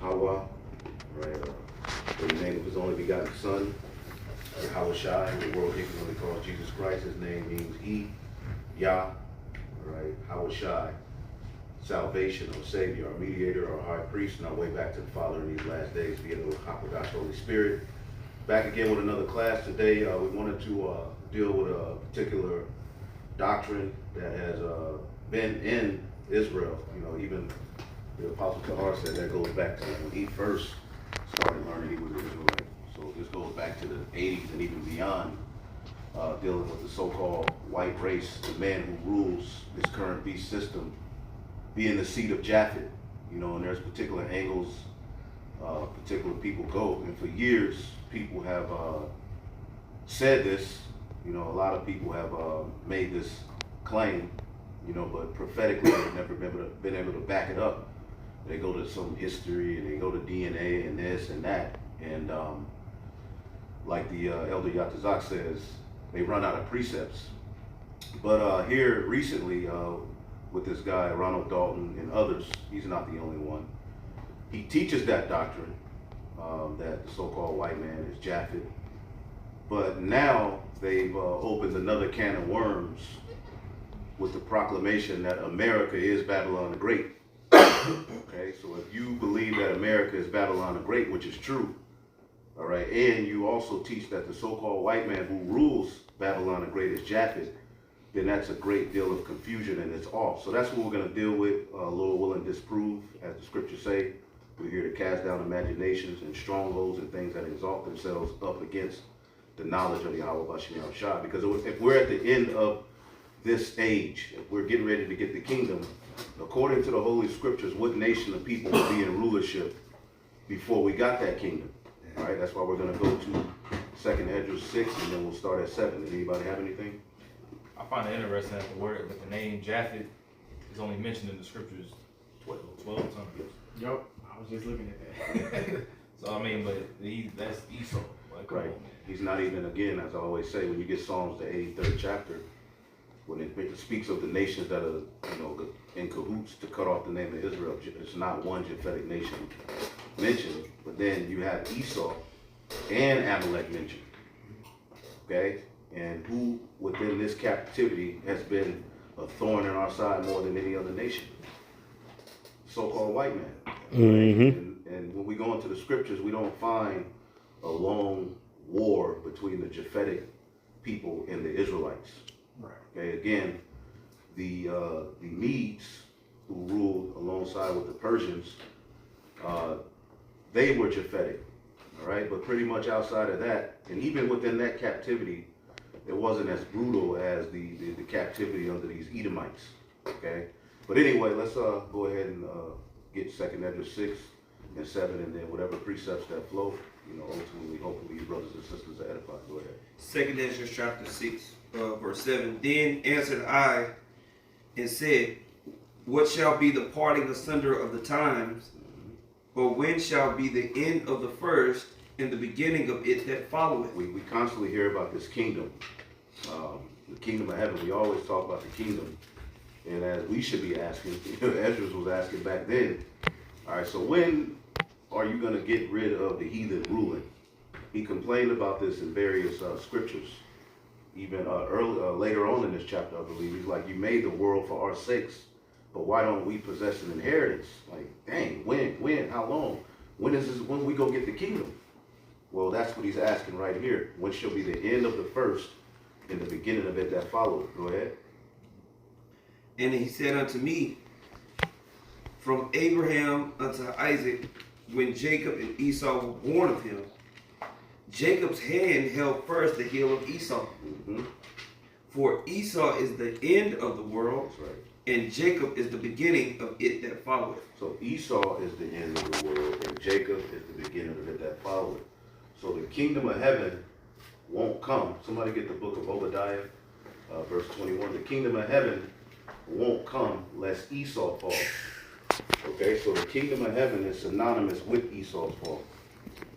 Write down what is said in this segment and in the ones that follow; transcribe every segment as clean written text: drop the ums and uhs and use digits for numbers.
Yahweh, right? In the name of his only begotten Son, Yahweh Shai, the world ignorantly calls Jesus Christ. His name means He, Yah, right? Yahweh Shai, salvation, our Savior, our mediator, our high priest, and our way back to the Father in these last days via the God's Holy Spirit. Back again with another class today. We wanted to deal with a particular doctrine that has been in Israel. You know, even the Apostle Tahar said that goes back to when he first started learning he was an Israelite. So this goes back to the 80s and even beyond, dealing with the so-called white race, the man who rules this current beast system, being the seed of Japhet. You know, and there's particular angles particular people go. And for years, people have said this. You know, a lot of people have made this claim, you know, but prophetically they've never been able to back it up. They go to some history and they go to DNA and this and that. And like the Elder Yatazak says, they run out of precepts. But here recently, with this guy, Ronald Dalton and others, he's not the only one. He teaches that doctrine, that the so-called white man is Japhet. But now they've opened another can of worms with the proclamation that America is Babylon the Great. Okay, so if you believe that America is Babylon the Great, which is true, all right, and you also teach that the so-called white man who rules Babylon the Great is Japhet, then that's a great deal of confusion and it's off. So that's what we're going to deal with, Lord willing, disprove, as the scriptures say. We're here to cast down imaginations and strongholds and things that exalt themselves up against the knowledge of the Yahweh Bashem Shah. Because if we're at the end of this age, if we're getting ready to get the kingdom, according to the Holy Scriptures, what nation of people would be in rulership before we got that kingdom? All right, that's why we're going to go to 2nd Esdras 6, and then we'll start at 7. Did anybody have anything? I find it interesting that the name Japhet is only mentioned in the scriptures 12 times. Yup, I was just looking at that. So I mean, but that's Esau. Like, Right. He's not even, again, as I always say, when you get Psalms, the 83rd chapter, when it speaks of the nations that are, you know, in cahoots to cut off the name of Israel, it's not one Japhetic nation mentioned, but then you have Esau and Amalek mentioned. Okay? And who within this captivity has been a thorn in our side more than any other nation? So-called white man. Mm-hmm. And when we go into the scriptures, we don't find a long war between the Japhetic people and the Israelites. Right. Okay, again, the Medes, who ruled alongside with the Persians, they were Japhetic, all right? But pretty much outside of that, and even within that captivity, it wasn't as brutal as the captivity under these Edomites, okay? But anyway, let's go ahead and get 2nd Esdras 6 and 7, and then whatever precepts that flow, you know, ultimately, hopefully, your brothers and sisters are edified. Go ahead. 2nd Esdras chapter 6, verse 7. Then answered I and said, what shall be the parting asunder of the times? Or when shall be the end of the first and the beginning of it that followeth? We constantly hear about this kingdom, the kingdom of heaven. We always talk about the kingdom. And as we should be asking, Esdras was asking back then, all right, so when are you going to get rid of the heathen ruling? He complained about this in various scriptures. Even later on in this chapter, I believe, he's like, you made the world for our sakes, but why don't we possess an inheritance? Like, dang, when, how long? When we go get the kingdom? Well, that's what he's asking right here. When shall be the end of the first and the beginning of it that followeth? Go ahead. And he said unto me, from Abraham unto Isaac, when Jacob and Esau were born of him, Jacob's hand held first the heel of Esau. Mm-hmm. For Esau is the end of the world, That's right. and Jacob is the beginning of it that followeth. So Esau is the end of the world, and Jacob is the beginning of it that followeth. So the kingdom of heaven won't come. Somebody get the book of Obadiah, verse 21. The kingdom of heaven won't come lest Esau fall. Okay, so the kingdom of heaven is synonymous with Esau's fall.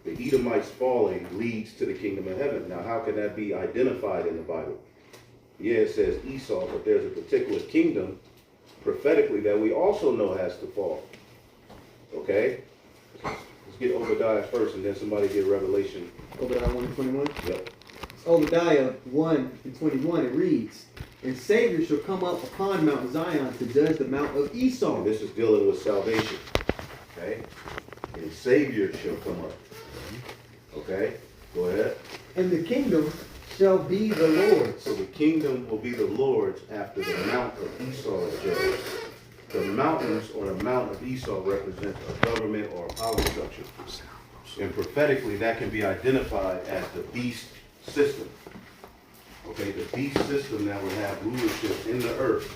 The Edomites falling leads to the kingdom of heaven. Now, how can that be identified in the Bible? Yeah, it says Esau, but there's a particular kingdom prophetically that we also know has to fall. Okay? get Obadiah first, and then somebody get Revelation. Obadiah 1:21. Yep. Obadiah 1:21, it reads, "And Savior shall come up upon Mount Zion to judge the mount of Esau." And this is dealing with salvation. Okay? And Savior shall come up. Okay? Go ahead. "And the kingdom shall be the Lord's." So the kingdom will be the Lord's after the mount of Esau is judged. The mountains or the mount of Esau represents a government or a power structure. And prophetically, that can be identified as the beast system. Okay, the beast system that would have rulership in the earth.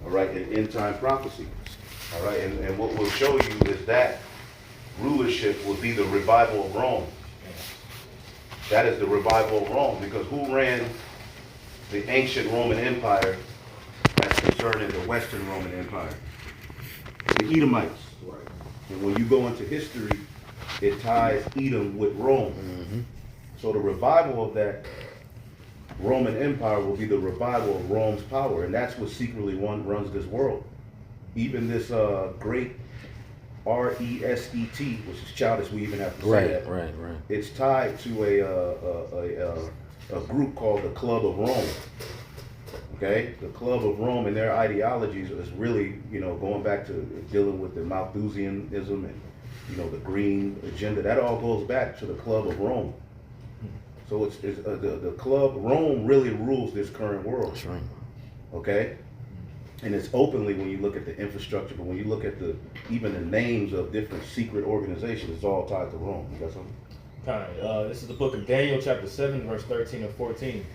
All right, in end time prophecy. All right, and what we'll show you is that rulership will be the revival of Rome. That is the revival of Rome, because who ran the ancient Roman Empire that's concerning the Western Roman Empire? The Edomites. Right. And when you go into history, it ties Edom with Rome. So the revival of that Roman Empire will be the revival of Rome's power, and that's what secretly runs this world. Even this great RESET, which is childish, we even have to say that. Right. It's tied to a group called the Club of Rome. Okay, the Club of Rome and their ideologies is really, going back to dealing with the Malthusianism and, the green agenda. That all goes back to the Club of Rome. So it's the Club Rome really rules this current world. That's right. Okay, and it's openly when you look at the infrastructure, but when you look at even the names of different secret organizations, it's all tied to Rome. You got something? This is the book of Daniel, chapter 7, verse 13 and 14.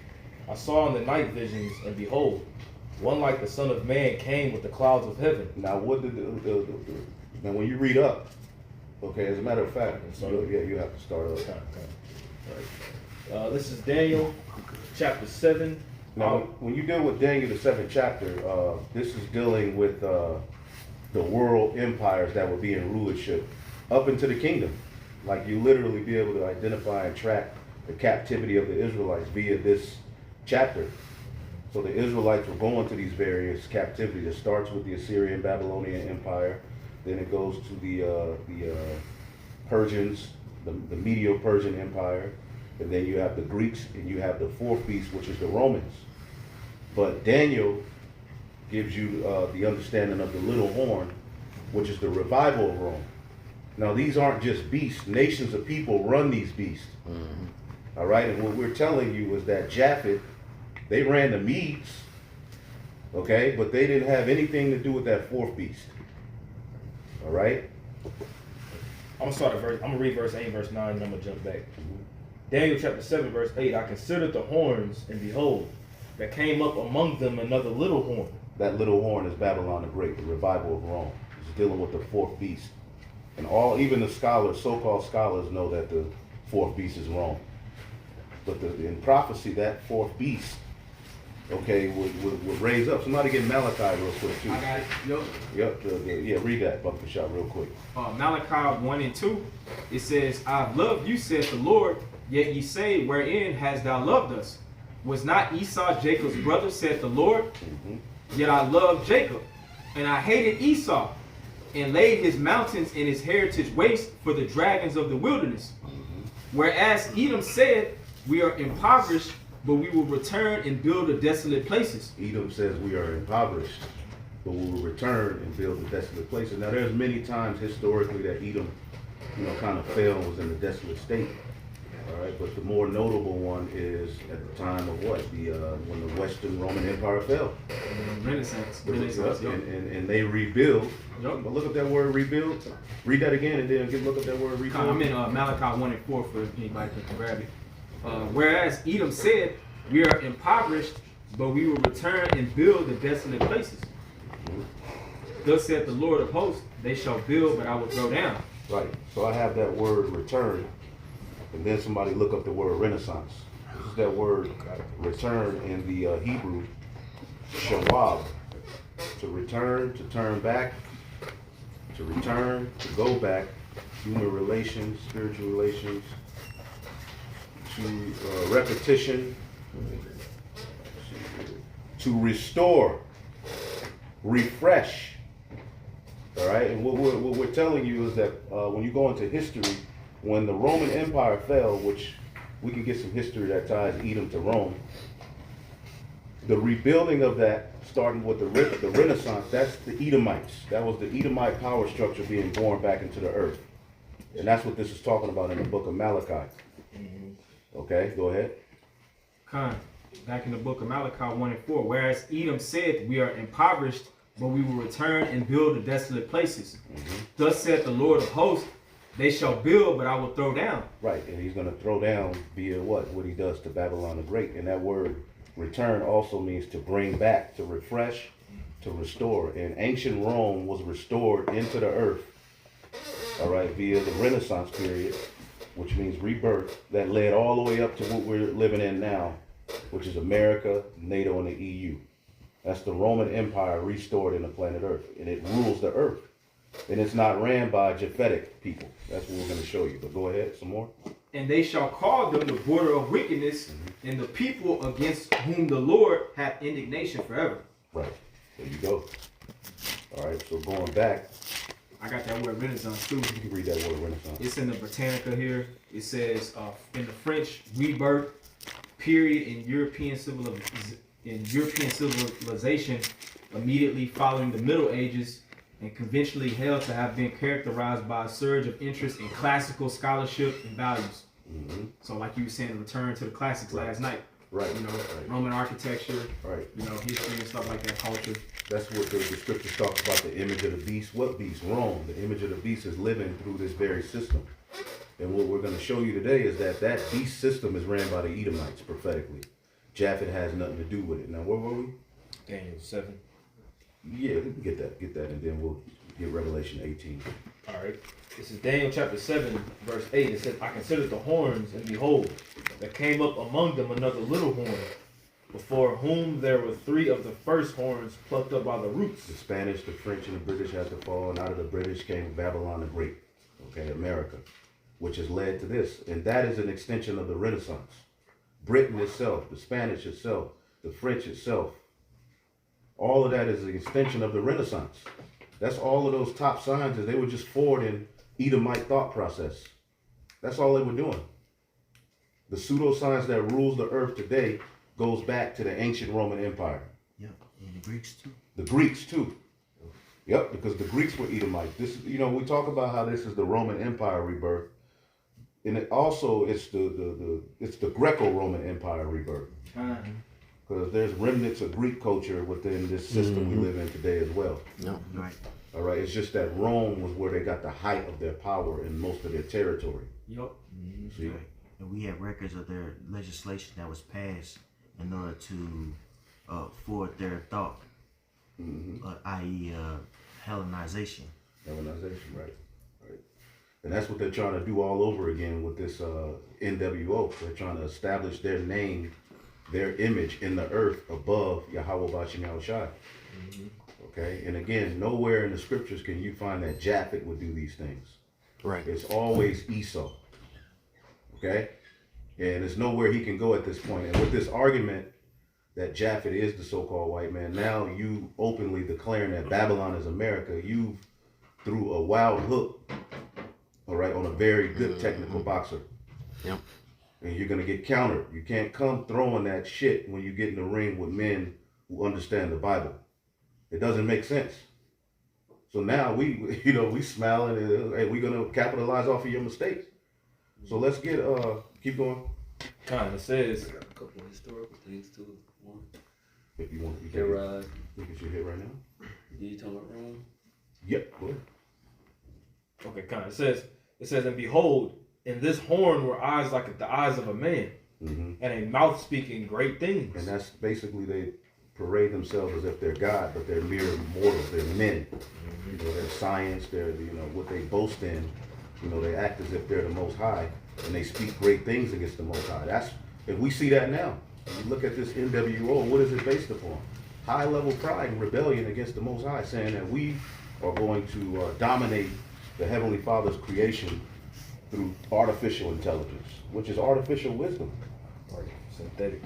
I saw in the night visions, and behold, one like the Son of Man came with the clouds of heaven. Now, what did now when you read up, okay, as a matter of fact, you have to start up. This is Daniel, chapter 7. Now, when you deal with Daniel, the 7th chapter, this is dealing with the world empires that would be in rulership up into the kingdom. Like, you literally be able to identify and track the captivity of the Israelites via this chapter. So the Israelites were going to these various captivities. It starts with the Assyrian Babylonian Empire, then it goes to the Persians, the Medo-Persian Empire, and then you have the Greeks, and you have the fourth beast, which is the Romans. But Daniel gives you the understanding of the little horn, which is the revival of Rome. Now, these aren't just beasts. Nations of people run these beasts. All right, and what we're telling you is that Japeth, they ran the Medes, okay, but they didn't have anything to do with that fourth beast. All right? I'm gonna read verse 8 and verse 9, and I'm gonna jump back. Daniel chapter 7, verse 8, I considered the horns, and behold, there came up among them another little horn. That little horn is Babylon the Great, the revival of Rome. It's dealing with the fourth beast. And even the scholars, so-called scholars, know that the fourth beast is Rome. But in prophecy, that fourth beast, okay, would raise up. Somebody get Malachi real quick, too. I got it. Yep, read that, Bucket Shot, real quick. Malachi 1 and 2. It says, I have loved you, saith the Lord, yet ye say, wherein hast thou loved us? Was not Esau Jacob's brother, saith the Lord? Yet I loved Jacob, and I hated Esau, and laid his mountains and his heritage waste for the dragons of the wilderness. Whereas Edom said, we are impoverished, but we will return and build the desolate places. Edom says we are impoverished, but we will return and build the desolate places. Now, there's many times historically that Edom, kind of fell and was in a desolate state. All right, but the more notable one is at the time of what? When the Western Roman Empire fell. Renaissance. And they rebuild. Yep. But look at that word rebuild. Read that again and then look at that word rebuild. I'm in Malachi 1 and 4 for anybody that can grab it. Whereas Edom said, we are impoverished, but we will return and build the desolate places. Thus saith the Lord of hosts, they shall build, but I will throw down. Right. So I have that word return. And then somebody look up the word renaissance. This is that word return in the Hebrew, shawab. To return, to turn back, to return, to go back, human relations, spiritual relations, to repetition, to restore, refresh, All right, and what we're telling you is that when you go into history, when the Roman Empire fell, which we can get some history that ties Edom to Rome, the rebuilding of that, starting with the Renaissance, that's the Edomites. That was the Edomite power structure being born back into the earth. And that's what this is talking about in the book of Malachi. Okay, go ahead. Back in the book of Malachi 1:4, whereas Edom said, we are impoverished, but we will return and build the desolate places. Thus said the Lord of hosts, they shall build, but I will throw down. Right, and he's going to throw down via what he does to Babylon the Great. And that word return also means to bring back, to refresh, to restore. And ancient Rome was restored into the earth, all right, via the Renaissance period, which means rebirth, that led all the way up to what we're living in now, which is America, NATO, and the EU. That's the Roman Empire restored in the planet Earth, and it rules the earth. And it's not ran by Japhethic people. That's what we're going to show you. But go ahead, some more. And they shall call them the border of wickedness, and the people against whom the Lord hath indignation forever. Right. There you go. All right, so going back. I got that word Renaissance too. You can read that word Renaissance. It's in the Britannica here. It says, in the French, rebirth, period in European civilization immediately following the Middle Ages, and conventionally held to have been characterized by a surge of interest in classical scholarship and values. So like you were saying, return to the classics last night. Right. You know, Roman architecture, right. You know, history and stuff like that, culture. That's what the scriptures talk about, the image of the beast. What beast? Rome. The image of the beast is living through this very system. And what we're going to show you today is that beast system is ran by the Edomites prophetically. Japhet has nothing to do with it. Now, where were we? Daniel 7. Yeah, we can get that, and then we'll get Revelation 18. All right. This is Daniel chapter 7, verse 8. It says, I considered the horns, and behold, there came up among them another little horn, before whom there were 3 of the first horns plucked up by the roots. The Spanish, the French, and the British had to fall, and out of the British came Babylon the Great, okay, America, which has led to this. And that is an extension of the Renaissance. Britain itself, the Spanish itself, the French itself, all of that is an extension of the Renaissance. That's all of those top signs, is they were just forwarding Edomite thought process. That's all they were doing. The pseudoscience that rules the earth today goes back to the ancient Roman Empire. Yep, and the Greeks too. The Greeks too. Yep, because the Greeks were Edomite. This, you know, we talk about how this is the Roman Empire rebirth, and it also it's the Greco-Roman Empire rebirth. Because there's remnants of Greek culture within this system we live in today as well. Yep, right. All right, it's just that Rome was where they got the height of their power in most of their territory. Yep. See? Right. And we have records of their legislation that was passed in order to forward their thought, i.e. Hellenization. Hellenization, right. And that's what they're trying to do all over again with this NWO. They're trying to establish their name, their image in the earth above Yahweh Bashim Yahushai. Okay, and again, nowhere in the scriptures can you find that Japhet would do these things. Right. It's always Esau. Okay, and there's nowhere he can go at this point. And with this argument that Japhet is the so-called white man, now you openly declaring that Babylon is America, you threw a wild hook, all right, on a very good technical boxer. Yep. And you're gonna get countered. You can't come throwing that shit when you get in the ring with men who understand the Bible. It doesn't make sense. So now we smiling and hey, we're gonna capitalize off of your mistakes. So let's get keep going. It says, I got a couple of historical things too. One, If you want, you hit can ride. look at your hit right now. You talking about Rome? Yep, go ahead. okay, it says, and behold, in this horn were eyes like the eyes of a man, and a mouth speaking great things. And that's basically they parade themselves as if they're God, but they're mere mortals. They're men. You know, they're science. They're what they boast in. You know, they act as if they're the Most High, and they speak great things against the Most High. That's if we see that now. You look at this NWO. What is it based upon? High level pride and rebellion against the Most High, saying that we are going to dominate the Heavenly Father's creation through artificial intelligence, which is artificial wisdom. Right, synthetic.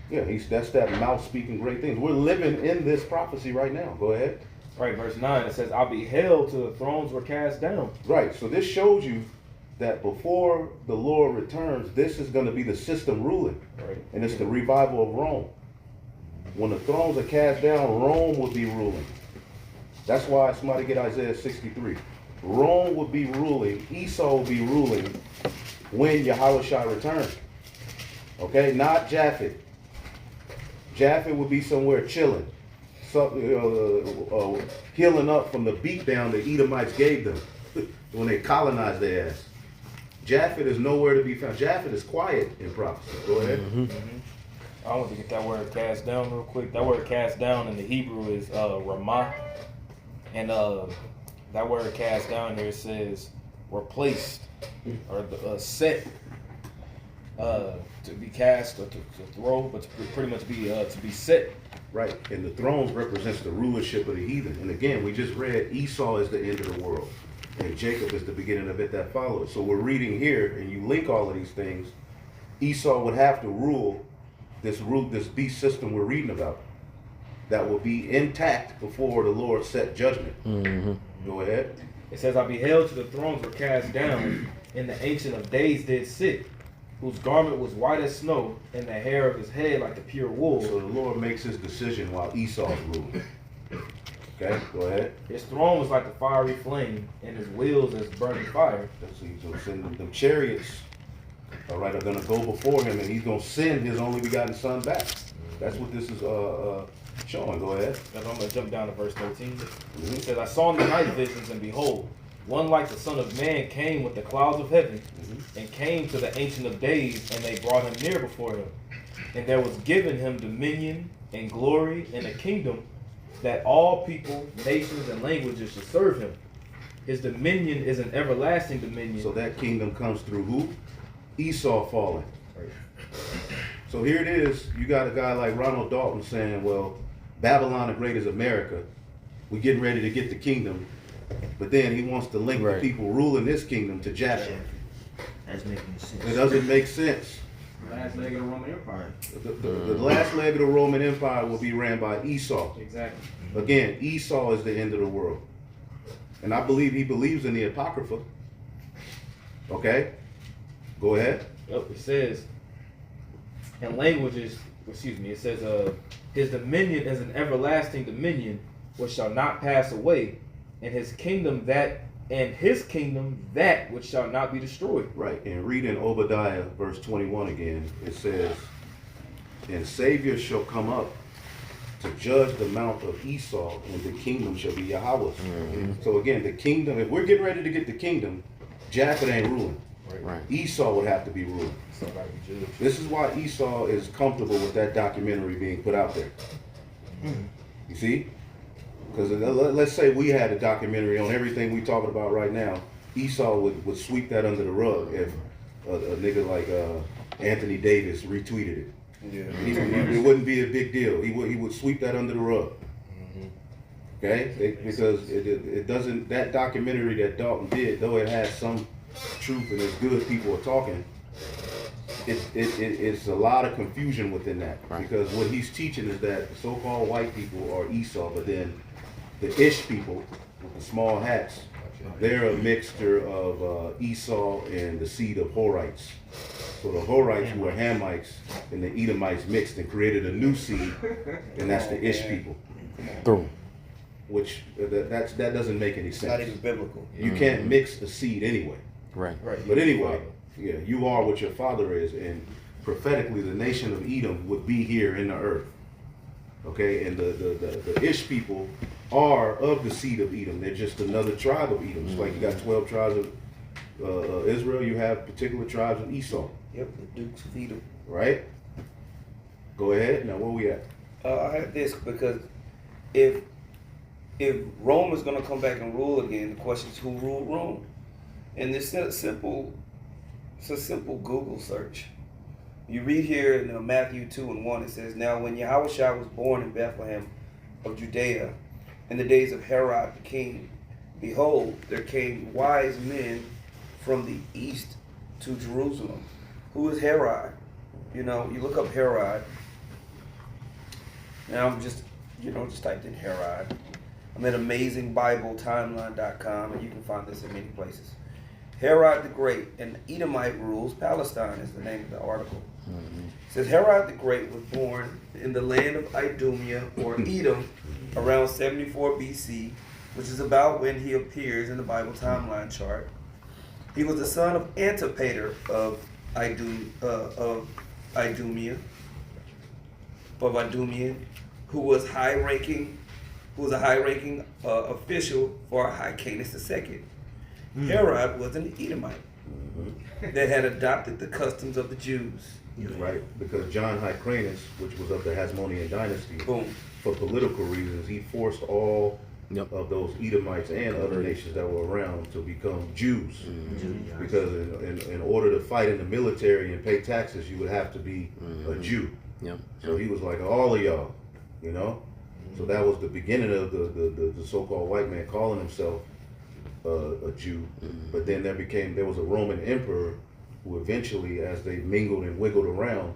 Yeah, that's that mouth speaking great things. We're living in this prophecy right now. Go ahead. Right, verse 9, it says, I beheld till the thrones were cast down. Right, so this shows you that before the Lord returns, this is going to be the system ruling. Right. And it's the revival of Rome. When the thrones are cast down, Rome will be ruling. That's why somebody get Isaiah 63. Rome will be ruling, Esau will be ruling when Yahushua returns. Okay, not Japhet. Japhet will be somewhere chilling, healing up from the beatdown the Edomites gave them when they colonized their ass. Japhet is nowhere to be found. Japhet is quiet in prophecy. Go ahead. I want to get that word cast down real quick. That word cast down in the Hebrew is ramah. And that word cast down here says replaced or set, to be cast or to throw, but to pretty much be to be set. Right, and the thrones represents the rulership of the heathen. And again, we just read Esau is the end of the world, and Jacob is the beginning of it that follows. So we're reading here, and you link all of these things. Esau would have to rule this beast system we're reading about, that will be intact before the Lord set judgment. Go ahead. It says, I beheld till the thrones were cast down, and the Ancient of Days did sit, whose garment was white as snow, and the hair of his head like the pure wool. So the Lord makes his decision while Esau's ruling. Okay, go ahead. His throne was like a fiery flame, and his wheels as burning fire. So he's going to send them chariots, all right, are going to go before him, and he's going to send his only begotten son back. That's what this is showing. Go ahead. I'm going to jump down to verse 13. It says, I saw in the night visions, and behold, one like the Son of Man came with the clouds of heaven, and came to the Ancient of Days, and they brought him near before him. And there was given him dominion and glory and a kingdom, that all people, nations, and languages should serve him. His dominion is an everlasting dominion. So that kingdom comes through who? Esau falling. Right. So here it is. You got a guy like Ronald Dalton saying, well, Babylon the Great is America. We're getting ready to get the kingdom. But then he wants to link the people ruling this kingdom to Japhet. That's making sense. It doesn't make sense. Last leg of the Roman Empire. The last leg of the Roman Empire will be ran by Esau. Exactly. Again, Esau is the end of the world. And I believe he believes in the Apocrypha. Okay? Go ahead. Yep, it says, in languages, it says, his dominion is an everlasting dominion which shall not pass away, and his kingdom that which shall not be destroyed. Right, and reading Obadiah verse 21 again, it says, and Savior shall come up to judge the mount of Esau, and the kingdom shall be Yahweh's. So again, the kingdom, if we're getting ready to get the kingdom, Japhet ain't ruling. Right. Esau would have to be ruling. So like the judge. This is why Esau is comfortable with that documentary being put out there. You see? Because let's say we had a documentary on everything we talking about right now, Esau would sweep that under the rug if a nigga like Anthony Davis retweeted it. Yeah. It wouldn't be a big deal. He would sweep that under the rug. Okay? Because it doesn't, that documentary that Dalton did, though it has some truth and it's good people are talking, it's a lot of confusion within that. Because what he's teaching is that the so-called white people are Esau, but then the Ish people with the small hats, they're a mixture of Esau and the seed of Horites. So the Horites who are Hamites and the Edomites mixed and created a new seed, and that's the Ish people. Which that doesn't make any sense. Not even biblical. You can't mix the seed anyway. Right. But anyway, yeah, you are what your father is, and prophetically the nation of Edom would be here in the earth. Okay, and the Ish people are of the seed of Edom. They're just another tribe of Edom. It's like you got 12 tribes of Israel, you have particular tribes of Esau. Yep, the Dukes of Edom. Right? Go ahead. Now, where we at? I have this because if Rome is going to come back and rule again, the question is who ruled Rome? And it's a simple Google search. You read here in Matthew 2:1, it says, now when Yahushua was born in Bethlehem of Judea, in the days of Herod the king, behold, there came wise men from the east to Jerusalem. Who is Herod? You look up Herod. Now I'm just typed in Herod. I'm at AmazingBibleTimeline.com, and you can find this in many places. Herod the Great, an Edomite, rules Palestine is the name of the article. It says Herod the Great was born in the land of Idumea or Edom around 74 BC, which is about when he appears in the Bible timeline chart. He was the son of Antipater of Idumea, who was a high-ranking official for Hyrcanus II. Herod was an Edomite that had adopted the customs of the Jews. Right, because John Hyrcanus, which was of the Hasmonean dynasty, Boom. for political reasons, he forced all of those Edomites and other nations that were around to become Jews. Because in order to fight in the military and pay taxes, you would have to be a Jew. So he was like, all of y'all, you know? So that was the beginning of the so-called white man calling himself a Jew. But then there was a Roman emperor who eventually, as they mingled and wiggled around,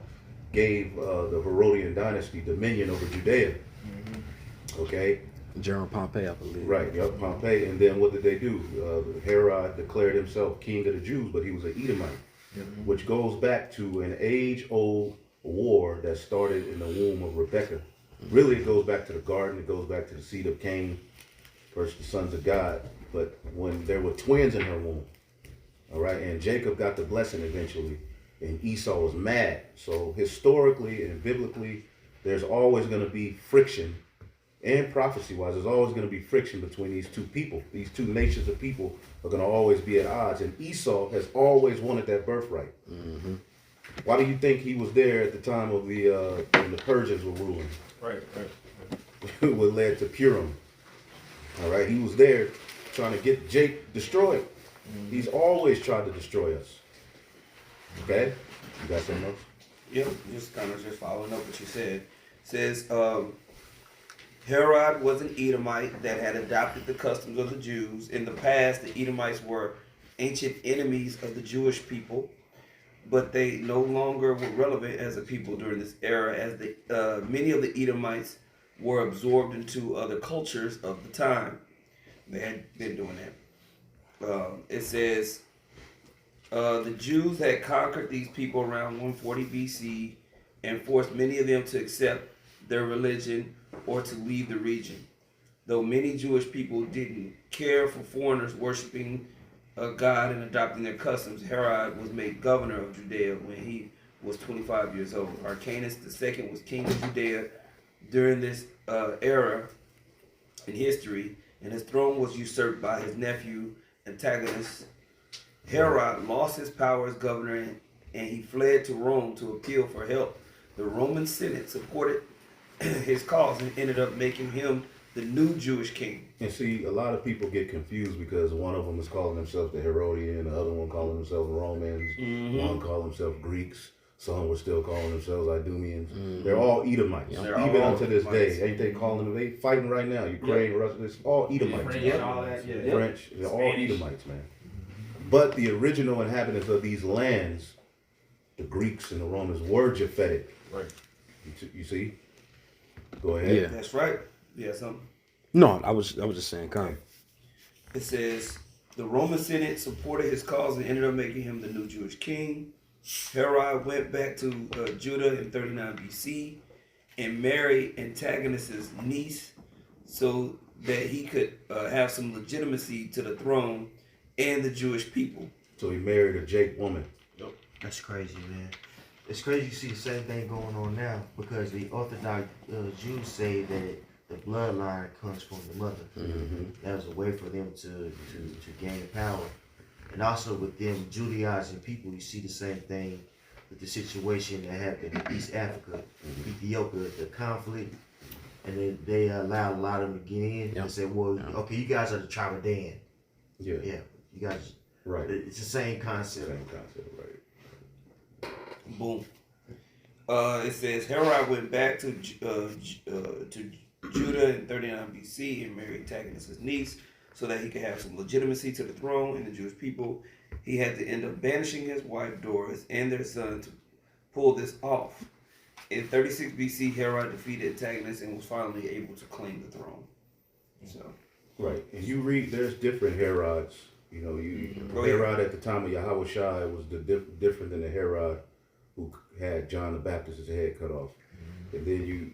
gave the Herodian dynasty dominion over Judea. Okay? General Pompey, I believe. Right, yep, Pompey. And then what did they do? Herod declared himself king of the Jews, but he was an Edomite, which goes back to an age-old war that started in the womb of Rebekah. Really, it goes back to the garden. It goes back to the seed of Cain versus the sons of God. But when there were twins in her womb, all right, and Jacob got the blessing eventually, and Esau was mad. So historically and biblically, there's always going to be friction, and prophecy-wise, there's always going to be friction between these two people. These two nations of people are going to always be at odds, and Esau has always wanted that birthright. Why do you think he was there at the time of when the Persians were ruling? Right. What led to Purim. All right, he was there trying to get Jake destroyed. He's always tried to destroy us. Okay? You got something else? Yep, just following up what you said. It says, Herod was an Edomite that had adopted the customs of the Jews. In the past, the Edomites were ancient enemies of the Jewish people, but they no longer were relevant as a people during this era, as many of the Edomites were absorbed into other cultures of the time. They had been doing that. It says, the Jews had conquered these people around 140 BC and forced many of them to accept their religion or to leave the region. Though many Jewish people didn't care for foreigners worshiping God and adopting their customs, Herod was made governor of Judea when he was 25 years old. Hyrcanus II was king of Judea during this era in history, and his throne was usurped by his nephew Antagonist. Herod lost his power as governor and he fled to Rome to appeal for help. The Roman Senate supported his cause and ended up making him the new Jewish king. And see, a lot of people get confused because one of them is calling themselves the Herodian, the other one calling themselves Romans, one calling themselves Greeks, some were still calling themselves Idumeans. They're all Edomites. They're Even all unto this Edomites. day. Ain't they calling them? They fighting right now. Ukraine, Russia, it's all Edomites. French, all that, yeah. French, they're all Spanish. Edomites, man. But the original inhabitants of these lands, the Greeks and the Romans, were Japhetic. Right. You see? Go ahead. Yeah. That's right. Yeah, something. No, I was just saying, come. It says, the Roman Senate supported his cause and ended up making him the new Jewish king. Herod went back to Judah in 39 BC and married Antagonist's niece so that he could have some legitimacy to the throne and the Jewish people. So he married a Jake woman. That's crazy, man. It's crazy to see the same thing going on now because the Orthodox Jews say that the bloodline comes from the mother. That was a way for them to gain power. And also with them Judaizing people, you see the same thing with the situation that happened in East Africa, Ethiopia, the conflict. And then they allowed a lot of them to get in and said, well, okay, you guys are the tribe of Dan. Yeah. Yeah, you guys. Right. It's the same concept. Same concept, right. Boom. It says Herod went back to Judah in 39 BC and married Antagonist's niece so that he could have some legitimacy to the throne and the Jewish people. He had to end up banishing his wife Doris and their son to pull this off. In 36 BC, Herod defeated Antagonist and was finally able to claim the throne. So Right, and you read, there's different Herods. You know, Oh, yeah. Herod at the time of Yahushua was different than the Herod who had John the Baptist's head cut off. And then you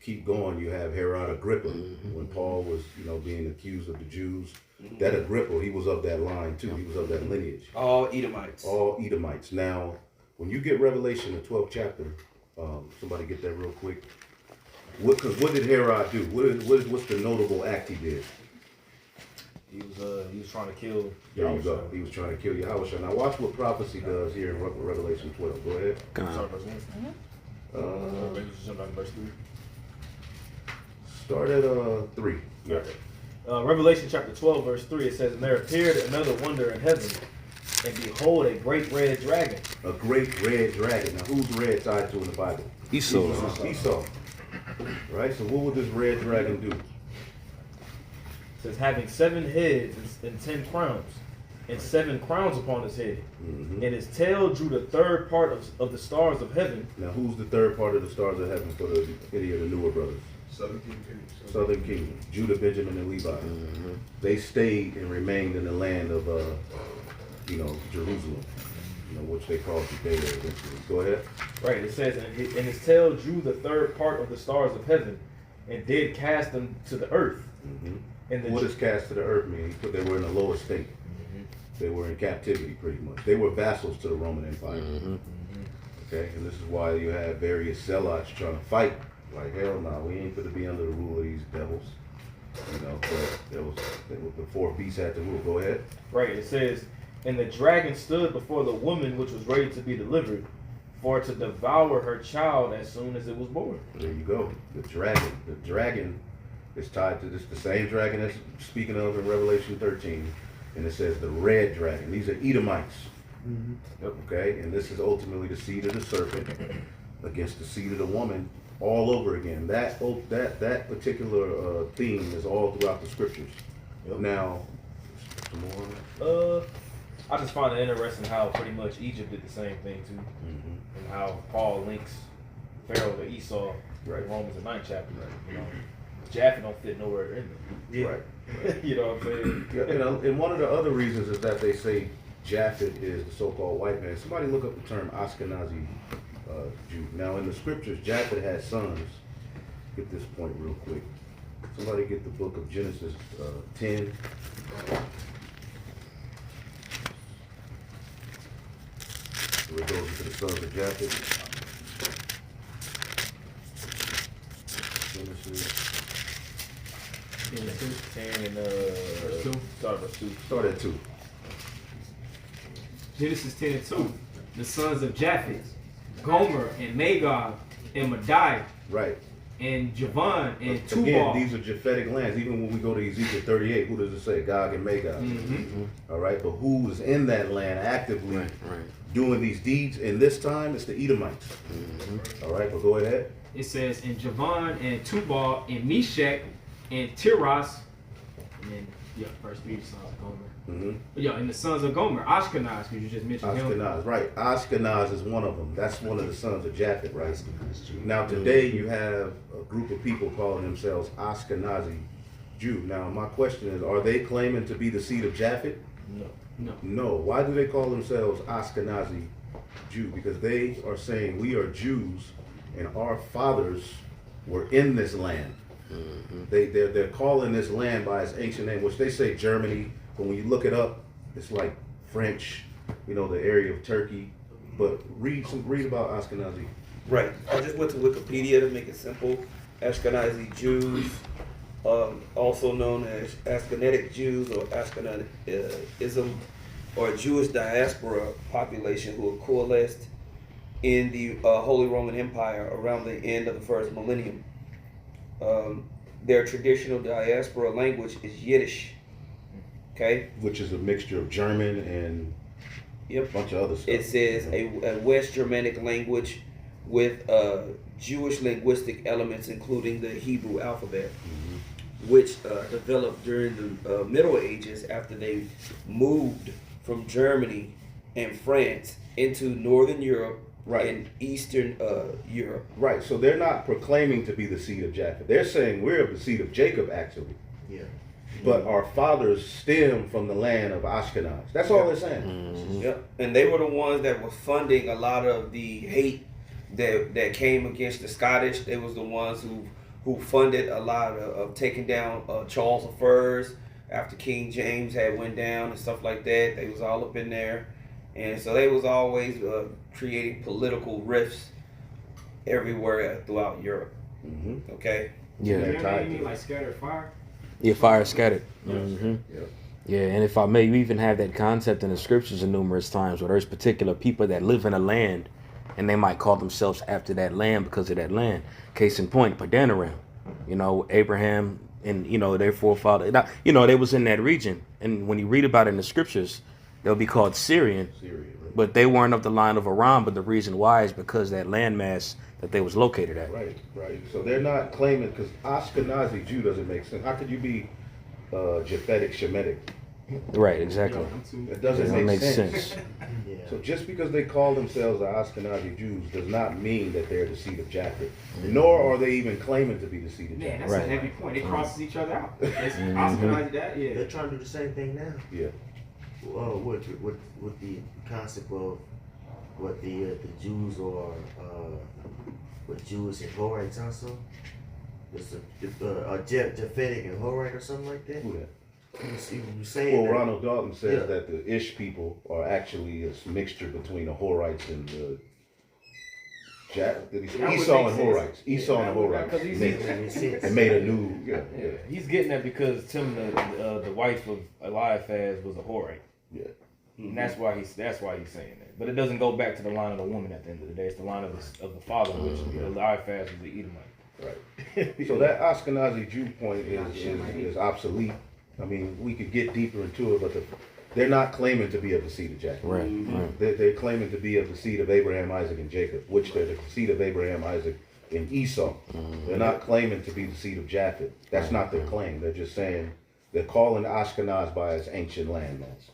keep going, you have Herod Agrippa, when Paul was, being accused of the Jews. That Agrippa, he was of that line too. He was of that lineage. all Edomites. All Edomites. Now, when you get Revelation, the 12th chapter, somebody get that real quick. Because what did Herod do? What's the notable act he did? He was trying to kill. There you go. Yahushua. He was trying to kill Yahushua. Now watch what prophecy does here in Revelation 12. Go ahead. Start verse 1. Maybe just jump back to verse 3. Start at 3. Yeah. Revelation chapter 12, verse 3, it says, "And there appeared another wonder in heaven, and behold, a great red dragon." A great red dragon. Now who's red tied to in the Bible? Esau. Esau. Right? So what would this red dragon do? It says, having 7 heads and 10 crowns, and 7 crowns upon his head. Mm-hmm. And his tail drew the third part of the stars of heaven. Now who's the third part of the stars of heaven for any of the newer brothers? Southern Kingdom. Southern Kingdom. Judah, Benjamin, and Levi. They stayed and remained in the land of, Jerusalem, which they called Judea eventually. Go ahead. Right, it says, and his tail drew the third part of the stars of heaven, and did cast them to the earth. Mm-hmm. And the What does cast to the earth mean? They were in a lower state. They were in captivity pretty much. They were vassals to the Roman Empire. Okay, and this is why you have various zealots trying to fight. Like, hell no, we ain't going to be under the rule of these devils. But the fourth beast had to rule. Go ahead. Right, it says, and the dragon stood before the woman which was ready to be delivered, for to devour her child as soon as it was born. There you go. The dragon is tied to this, the same dragon that's speaking of in Revelation 13. And it says the red dragon. These are Edomites. Okay, and this is ultimately the seed of the serpent against the seed of the woman all over again. That particular theme is all throughout the scriptures. Now, some more. I just find it interesting how pretty much Egypt did the same thing too, and how Paul links Pharaoh to Esau in Romans the 9th chapter. Japhet don't fit nowhere in there. Right. You know what I'm saying? Yeah, and one of the other reasons is that they say Japhet is the so-called white man. Somebody look up the term Ashkenazi Jew. Now in the scriptures, Japhet had sons. Get this point real quick. Somebody get the book of Genesis 10. Where it goes into the sons of Japhet. Genesis. 10 and Verse 2. start verse 2. Start at 2. Genesis 10 and 2. The sons of Japhet, Gomer and Magog and Madai Right. and Javan and Again, Tubal. these are Japhetic lands. Even when we go to Ezekiel 38, who does it say? Gog and Magog. All right, but who is in that land actively doing these deeds? In this time, it's the Edomites. All right, but go ahead. It says, and Javan and Tubal and Meshach and Tiras, and then verse 3, the sons of Gomer. And the sons of Gomer, Ashkenaz, because you just mentioned him. Ashkenaz, right. Ashkenaz is one of them. That's one of the sons of Japhet, right? Now today you have a group of people calling themselves Ashkenazi Jew. Now my question is, are they claiming to be the seed of Japhet? No. Why do they call themselves Ashkenazi Jew? Because they are saying we are Jews and our fathers were in this land. They're calling this land by its ancient name, which they say Germany, but when you look it up, it's like French, the area of Turkey. But read about Ashkenazi. Right. I just went to Wikipedia to make it simple. Ashkenazi Jews, also known as Ashkenatic Jews or Ashkenazism, or Jewish diaspora population who are coalesced in the Holy Roman Empire around the end of the first millennium. Their traditional diaspora language is Yiddish. Okay? Which is a mixture of German and a bunch of other stuff. It says a West Germanic language with Jewish linguistic elements, including the Hebrew alphabet, which developed during the Middle Ages after they moved from Germany and France into Northern Europe and Eastern Europe. Right, so they're not proclaiming to be the seed of Japhet. They're saying we're of the seed of Jacob, actually. Yeah. But our fathers stem from the land of Ashkenaz. That's all they're saying. Yep. And they were the ones that were funding a lot of the hate that came against the Scottish. They was the ones who funded a lot of taking down Charles the First after King James had went down and stuff like that. They was all up in there, and so they was always creating political rifts everywhere throughout Europe. Mm-hmm. Okay. Yeah. You tied mean to it. like scattered fire? Yeah, fire scattered. Mm-hmm. Yeah. Yeah, and if I may, we even have that concept in the scriptures in numerous times where there's particular people that live in a land and they might call themselves after that land because of that land. Case in point, Padanaram. You know, Abraham and, you know, their forefather, you know, they was in that region. And when you read about it in the scriptures, they'll be called Syrian. Syria, right? But they weren't of the line of Aram, but the reason why is because that landmass that they was located at. Right, right. So they're not claiming, because Ashkenazi Jew doesn't make sense. How could you be Japhetic Shemitic? Right, exactly. It doesn't That make makes sense. Yeah. So just because they call themselves the Ashkenazi Jews does not mean that they're the seed of Japhet. Nor are they even claiming to be the seed of Man, Japhet. that's Right. a heavy point. It crosses each other out. It's Mhm. Oscar that, yeah. They're trying to do the same thing now. Yeah. With the concept of what the Jews are, what Jews and Horites also. It's a Japhetic and Horite or something like that. Who that? You saying Well, that, Ronald Dalton says Yeah. that the Ish people are actually a mixture between the Horites and the That would Esau make and sense. Horites. Esau and Because Horites he's- mixed and made a new. Yeah, yeah. He's getting that because Tim, the wife of Eliphaz, was a Horite, Yeah. and that's why he's saying that. But it doesn't go back to the line of the woman at the end of the day. It's the line of the father, which Eliphaz was the Edomite. Right. So that Ashkenazi Jew point is obsolete. I mean, we could get deeper into it, but they're not claiming to be of the seed of Jacob. Right, right. They're claiming to be of the seed of Abraham, Isaac, and Jacob, which they're the seed of Abraham, Isaac, and Esau. They're not claiming to be the seed of Japhet. That's not their claim. They're just saying they're calling Ashkenaz by its ancient landmass.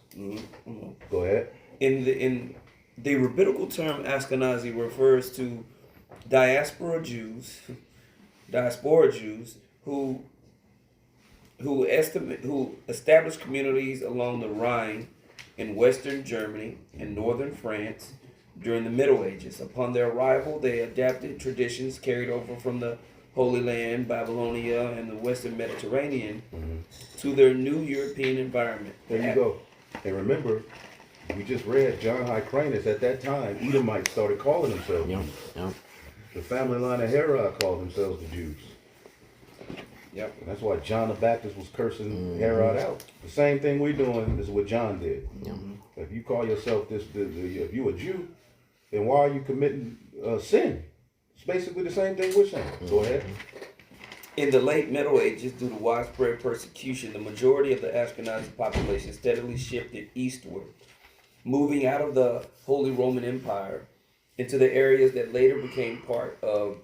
Go ahead. In the rabbinical term Ashkenazi refers to diaspora Jews who established communities along the Rhine in western Germany and northern France during the Middle Ages. Upon their arrival, they adapted traditions carried over from the Holy Land, Babylonia, and the Western Mediterranean to their new European environment. There you go. And remember, we just read John Hyrcanus at that time. Edomites started calling themselves. Yep, yep. The family line of Herod called themselves the Jews. Yep. And that's why John the Baptist was cursing Herod out. The same thing we're doing is what John did. If you call yourself if you a Jew, then why are you committing sin? It's basically the same thing we're saying. Go ahead. In the late Middle Ages, due to widespread persecution, the majority of the Ashkenazi population steadily shifted eastward, moving out of the Holy Roman Empire into the areas that later became part of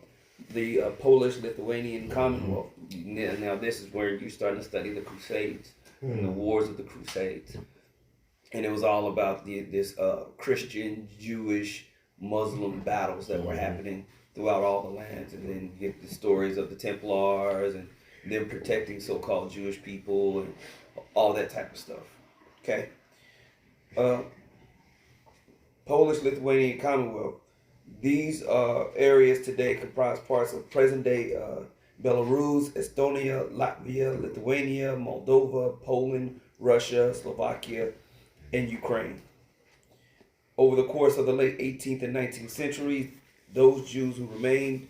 the Polish-Lithuanian Commonwealth. Now this is where you're starting to study the Crusades and the wars of the Crusades. And it was all about this Christian, Jewish, Muslim battles that were happening throughout all the lands. And then you get the stories of the Templars and them protecting so-called Jewish people and all that type of stuff. Okay? Polish-Lithuanian Commonwealth. These areas today comprise parts of present-day Belarus, Estonia, Latvia, Lithuania, Moldova, Poland, Russia, Slovakia, and Ukraine. Over the course of the late 18th and 19th centuries, those Jews who remained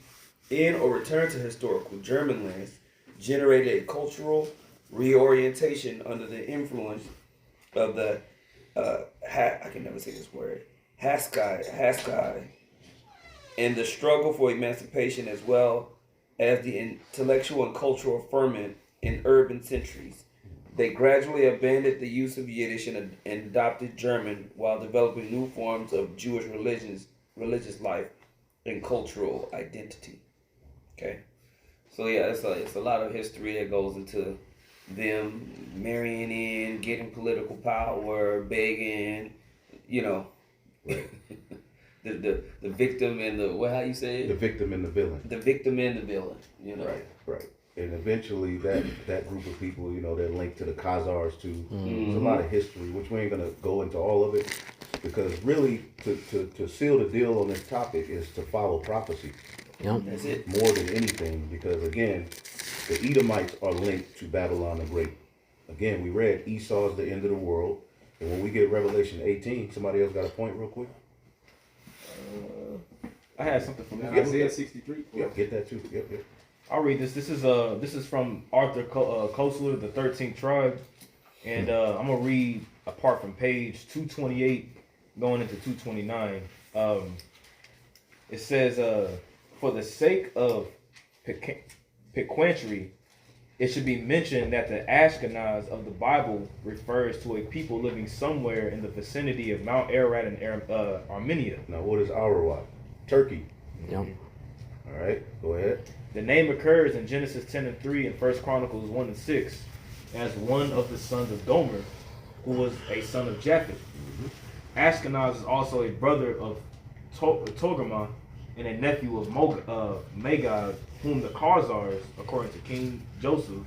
in or returned to historical German lands generated a cultural reorientation under the influence of the I can never say this word, Haskai, and the struggle for emancipation, as well as the intellectual and cultural ferment in urban centuries. They gradually abandoned the use of Yiddish and adopted German while developing new forms of Jewish religious life and cultural identity. Okay, so yeah, it's a lot of history that goes into them marrying in, getting political power, begging, you know, the victim and the how you say it? The victim and the villain. The victim and the villain, you know. Right. and eventually that group of people, you know, they're linked to the Khazars too. There's a lot of history, which we ain't gonna go into all of it, because really to seal the deal on this topic is to follow prophecy. Yep. That's it. More than anything, because again, the Edomites are linked to Babylon the Great. Again, we read Esau is the end of the world, and when we get Revelation 18, somebody else got a point real quick? I had something from And that. Isaiah 63. Yep, get that too. Yep. I'll read this. This is from Arthur Koestler, the 13th tribe, and I'm gonna read apart from page 228 going into 229. It says, for the sake of piquantry, it should be mentioned that the Ashkenaz of the Bible refers to a people living somewhere in the vicinity of Mount Ararat and Armenia. Now, what is Ararat? Turkey. Yep. All right, go ahead. The name occurs in Genesis 10:3 and 1 Chronicles 1:6 as one of the sons of Gomer, who was a son of Japhet. Ashkenaz is also a brother of Togarmah and a nephew of Magog, whom the Khazars, according to King Joseph,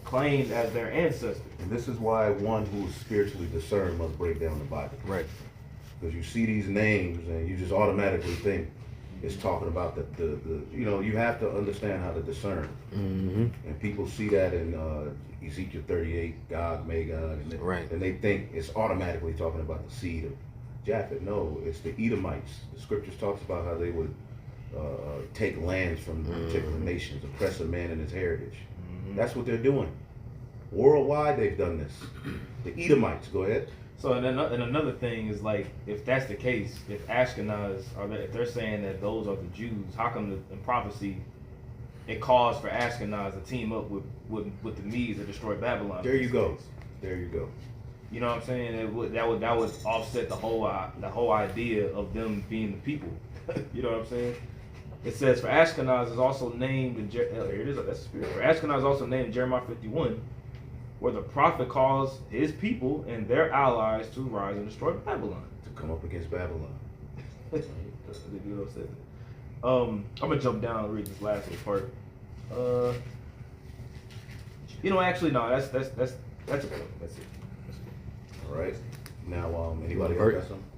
claimed as their ancestor. And this is why one who is spiritually discerned must break down the Bible. Right. Because you see these names and you just automatically think it's talking about the you know, you have to understand how to discern. Mm-hmm. And people see that in Ezekiel 38, Gog, Magog, and they think it's automatically talking about the seed of Japhet. No, it's the Edomites. The scriptures talks about how they would take lands from particular nations, oppress a man in his heritage. That's what they're doing. Worldwide, they've done this. The Edomites, go ahead. So and another thing is, like, if that's the case, if Ashkenaz if they're saying that those are the Jews, how come in prophecy it calls for Ashkenaz to team up with the Medes that destroyed Babylon? There you go. There you go. You know what I'm saying? That would offset the whole idea of them being the people. You know what I'm saying? It says, for Ashkenaz is also named in here it is. That's the spirit. For Ashkenaz is also named in Jeremiah 51, where the prophet calls his people and their allies to rise and destroy Babylon. To come up against Babylon. That's what they do. Said. I'm gonna jump down and read this last little part. Actually, no. That's a point. That's it. All right. Now, anybody Vert- else got something?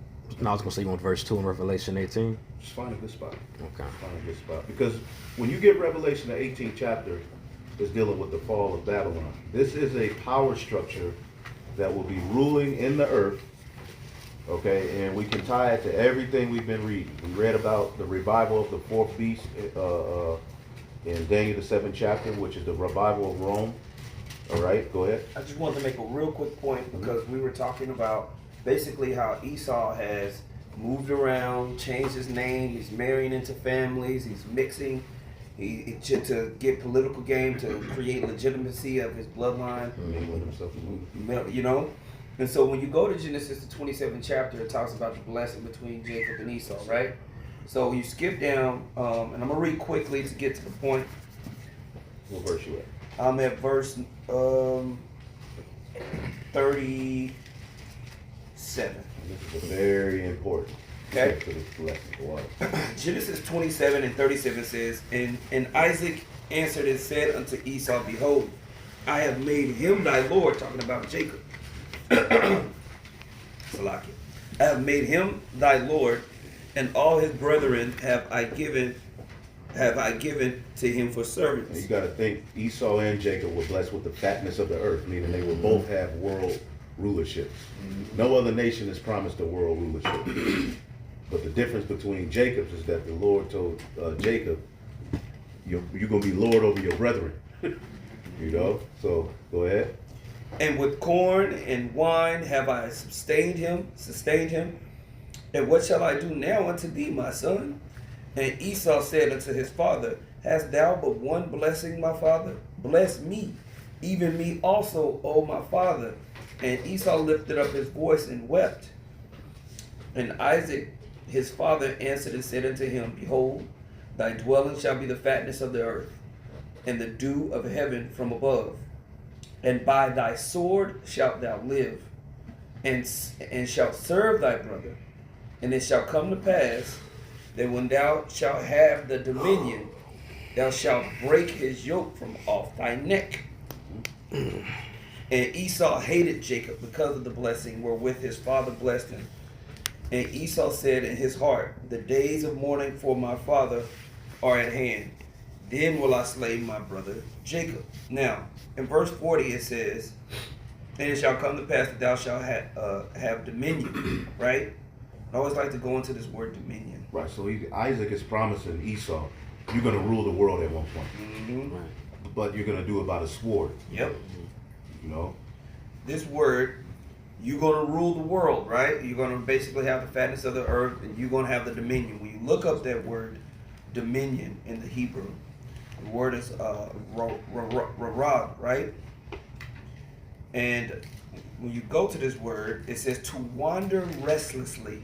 No, I was gonna say you want verse 2 in Revelation 18. Just find a good spot. Okay. Find a good spot. Because when you get Revelation, the 18th chapter is dealing with the fall of Babylon. This is a power structure that will be ruling in the earth. Okay, and we can tie it to everything we've been reading. We read about the revival of the fourth beast in Daniel the 7th chapter, which is the revival of Rome. All right, go ahead. I just wanted to make a real quick point because we were talking about basically how Esau has moved around, changed his name, he's marrying into families, he's mixing, to get political game, to create legitimacy of his bloodline. You know? And so when you go to Genesis, the 27th chapter, it talks about the blessing between Jacob and Esau, right? So you skip down, and I'm going to read quickly to get to the point. What verse you at? I'm at verse 37. This is very important. Okay. To this blessing. Go on. Genesis 27 and 37 says, And Isaac answered and said unto Esau, Behold, I have made him thy Lord, talking about Jacob. Salakia. I have made him thy Lord, and all his brethren have I given to him for servants. You got to think Esau and Jacob were blessed with the fatness of the earth, meaning they will both have world rulership. No other nation is promised a world rulership. But the difference between Jacob's is that the Lord told Jacob, you're going to be Lord over your brethren. You know? So, go ahead. And with corn and wine have I sustained him. And what shall I do now unto thee, my son? And Esau said unto his father, Hast thou but one blessing, my father? Bless me, even me also, O my father. And Esau lifted up his voice and wept. And Isaac his father answered and said unto him, Behold, thy dwelling shall be the fatness of the earth, and the dew of heaven from above. And by thy sword shalt thou live, and shalt serve thy brother. And it shall come to pass that when thou shalt have the dominion, thou shalt break his yoke from off thy neck. And Esau hated Jacob because of the blessing wherewith his father blessed him. And Esau said in his heart, the days of mourning for my father are at hand. Then will I slay my brother Jacob. Now, in verse 40 it says, and it shall come to pass that thou shalt have dominion, right? I always like to go into this word dominion. Right, so Isaac is promising Esau, you're going to rule the world at one point. Mm-hmm. Right. But you're going to do it by the sword. Yep. You know? This word, you're going to rule the world, right? You're going to basically have the fatness of the earth, and you're going to have the dominion. When you look up that word dominion in the Hebrew, the word is rarad, right? And when you go to this word, it says to wander restlessly,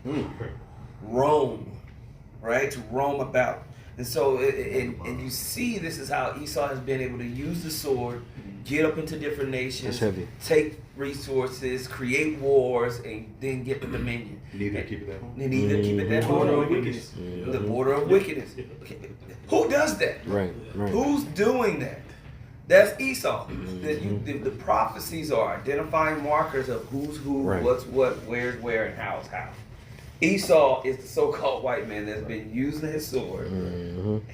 roam, right? To roam about. And so, and you see, this is how Esau has been able to use the sword, get up into different nations, take resources, create wars, and then get the dominion. You need to keep it that home. You need to keep it that border of wickedness. The border of wickedness. Who does that? Right. Who's doing that? That's Esau. The prophecies are identifying markers of who's who, Right. what's what, where's where, and how's how. Esau is the so-called white man that's been using his sword,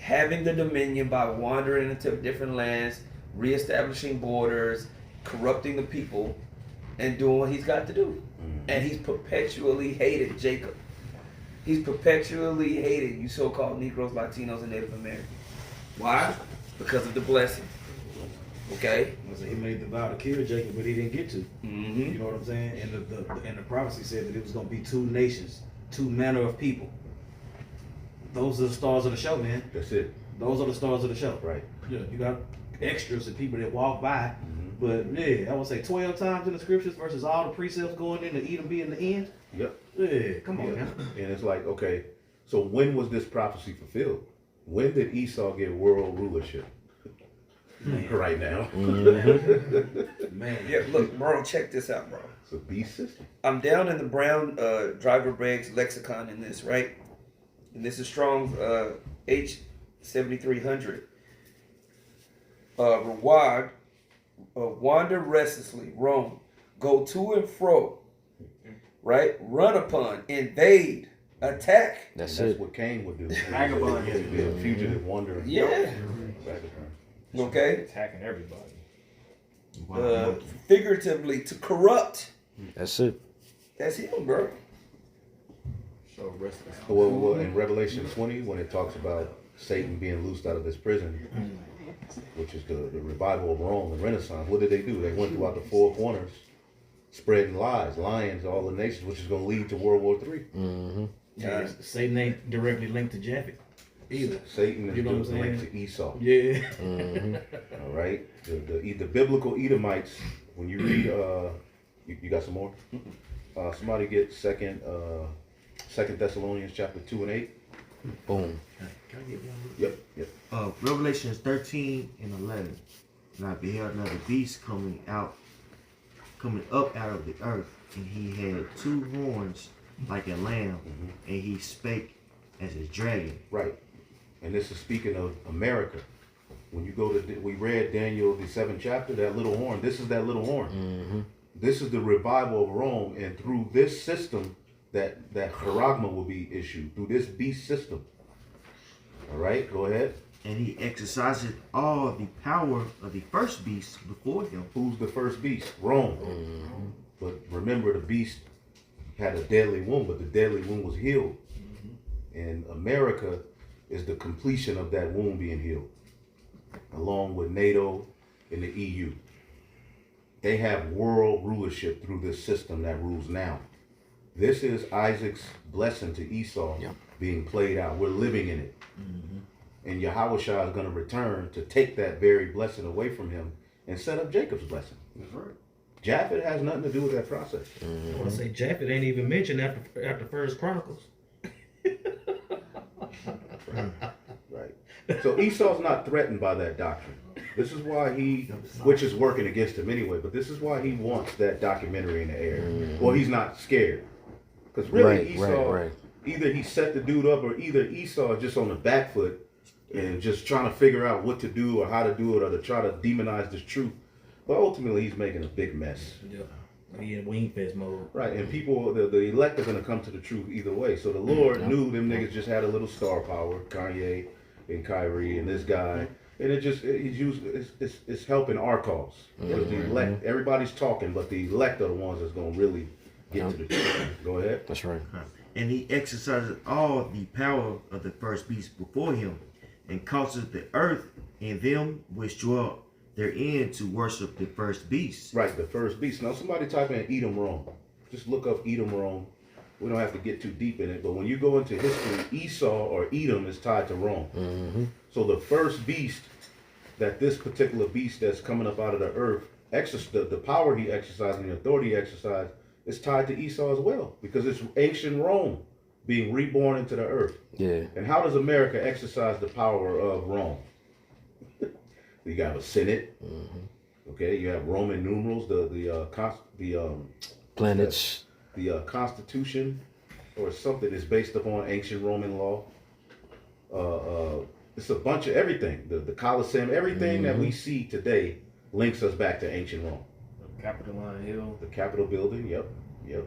having the dominion by wandering into different lands, reestablishing borders, corrupting the people, and doing what he's got to do. And he's perpetually hated Jacob. He's perpetually hated you so-called Negroes, Latinos, and Native Americans. Why? Because of the blessing. Okay? So he made the vow to kill Jacob, but he didn't get to. Mm-hmm. You know what I'm saying? And the prophecy said that it was going to be two nations, two manner of people. Those are the stars of the show, man. That's it. Those are the stars of the show. Right. Yeah, you got extras and people that walk by. But yeah, I would say 12 times in the scriptures versus all the precepts going in to Edom being the end. Yep. Yeah, come on now. And it's like, okay, so when was this prophecy fulfilled? When did Esau get world rulership? Right now. Man. Yeah, look, bro, check this out, bro. It's a beast system. I'm down in the Brown Driver Briggs lexicon in this, right? And this is Strong's H7300. Reward, wander restlessly, roam, go to and fro, right? Run upon, invade, attack. That's That's it. what Cain would do. Vagabond. He'd be a fugitive wandering. Yeah. Vagabond. Okay. Attacking everybody. Figuratively, to corrupt. That's it. That's him, bro. So restless. Well, in Revelation 20, when it talks about Satan being loosed out of his prison, which is the revival of Rome, the Renaissance, what did they do? They went throughout the four corners, spreading lies, lying to all the nations, which is going to lead to World War III. Yeah, Satan ain't directly linked to Japeth either. Satan is You know what I'm linked saying? to Esau. Yeah. All right, the biblical Edomites. When you read, you got some more. Somebody get Second Thessalonians chapter 2 and 8. Boom. Can I get one? Yep. Revelations 13 and 11. And I beheld another beast coming up out of the earth, and he had two horns like a lamb, and he spake as a dragon. Right, and this is speaking of America. When you go to, we read Daniel the 7th chapter, that little horn. This is that little horn. This is the revival of Rome, and through this system, that charagma will be issued through this beast system. All right, go ahead. And he exercised all the power of the first beast before him. Who's the first beast? Rome. But remember, the beast had a deadly wound, but the deadly wound was healed. And America is the completion of that wound being healed, along with NATO and the EU. They have world rulership through this system that rules now. This is Isaac's blessing to Esau being played out. We're living in it. And Yahushua is going to return to take that very blessing away from him and set up Jacob's blessing. That's right. Japhet has nothing to do with that process. I want to say Japhet ain't even mentioned after First Chronicles. Right. So Esau's not threatened by that doctrine. This is why which is working against him anyway, but this is why he wants that documentary in the air. Well, he's not scared. Because really Esau, either he set the dude up or either Esau is just on the back foot and just trying to figure out what to do or how to do it or to try to demonize this truth. But ultimately, he's making a big mess. Yeah. He in wing fest mode. Right, and people, the elect are going to come to the truth either way. So the Lord knew them niggas just had a little star power, Kanye and Kyrie and this guy. And it's helping our cause. Because the elect, everybody's talking, but the elect are the ones that's going to really get to the truth. Go ahead. That's right. And he exercises all the power of the first beast before him, and causes the earth and them which dwell therein to worship the first beast. Right, the first beast. Now somebody type in Edom, Rome. Just look up Edom, Rome. We don't have to get too deep in it, but when you go into history, Esau or Edom is tied to Rome. So the first beast, that this particular beast that's coming up out of the earth, the power he exercised and the authority he exercised is tied to Esau as well, because it's ancient Rome being reborn into the earth. Yeah. And how does America exercise the power of Rome? You got a Senate. Okay, you have Roman numerals, the Planets. The Constitution, or something is based upon ancient Roman law. It's a bunch of everything. The Colosseum, everything that we see today links us back to ancient Rome. Capitoline Hill. The Capitol building. Yep.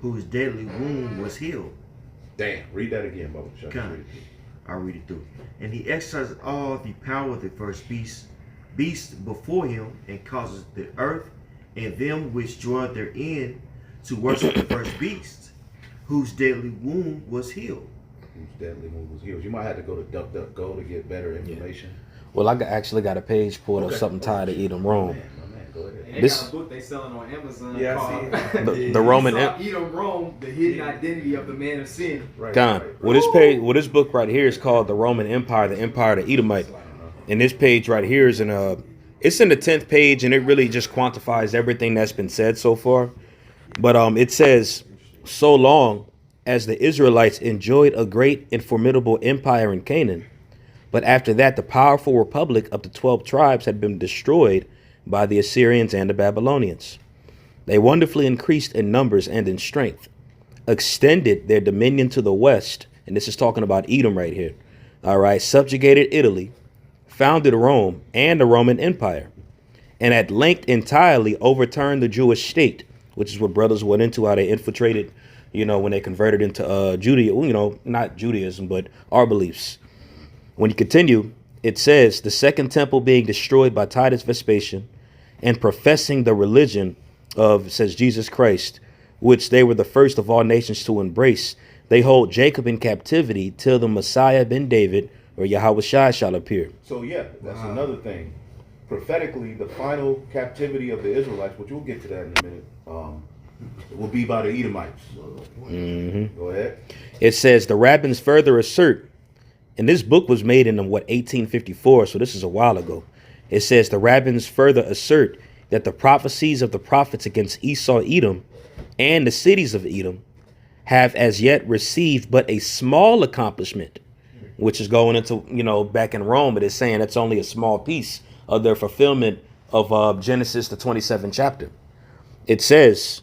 Whose deadly wound was healed. Damn. Read that again, Bubba. Okay. I'll read it through. And he exercises all the power of the first beast before him, and causes the earth and them which dwell therein to worship the first beast, whose deadly wound was healed. Whose deadly wound was healed. You might have to go to DuckDuckGo to get better information. Well, I actually got a page pulled up, something tied to Edom, Rome. My man, go ahead. And they This- got a book they selling on Amazon Yeah, I called see The Roman Edom, Rome, the hidden identity of the man of sin. Right, Con. right. Well, this book right here is called The Roman Empire, the Empire of the Edomite. And this page right here is it's in the 10th page, and it really just quantifies everything that's been said so far. But it says, so long as the Israelites enjoyed a great and formidable empire in Canaan, but after that the powerful republic of the 12 tribes had been destroyed by the Assyrians and the Babylonians. They wonderfully increased in numbers and in strength, extended their dominion to the west, and this is talking about Edom right here, all right, subjugated Italy, founded Rome and the Roman Empire, and at length entirely overturned the Jewish state, which is what brothers went into, how they infiltrated, when they converted into Judaism, not Judaism, but our beliefs. When you continue, it says, the second temple being destroyed by Titus Vespasian, and professing the religion of, says Jesus Christ, which they were the first of all nations to embrace, they hold Jacob in captivity till the Messiah ben David, or Yahweh Shai, shall appear. So yeah, that's another thing. Prophetically, the final captivity of the Israelites, which we'll get to that in a minute, will be by the Edomites. Go ahead. It says the rabbins further assert, and this book was made in 1854, so this is a while ago. It says the rabbins further assert that the prophecies of the prophets against Esau, Edom, and the cities of Edom have as yet received but a small accomplishment, which is going into, back in Rome, but it's saying that's only a small piece of their fulfillment of Genesis, the 27th chapter. It says,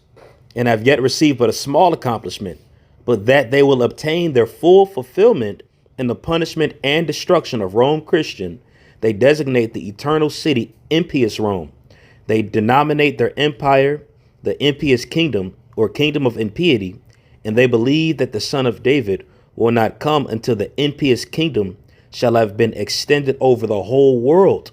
and have yet received but a small accomplishment, but that they will obtain their full fulfillment in the punishment and destruction of Rome Christian. They designate the eternal city impious Rome. They denominate their empire the impious kingdom, or kingdom of impiety, and they believe that the son of David will not come until the impious kingdom shall have been extended over the whole world.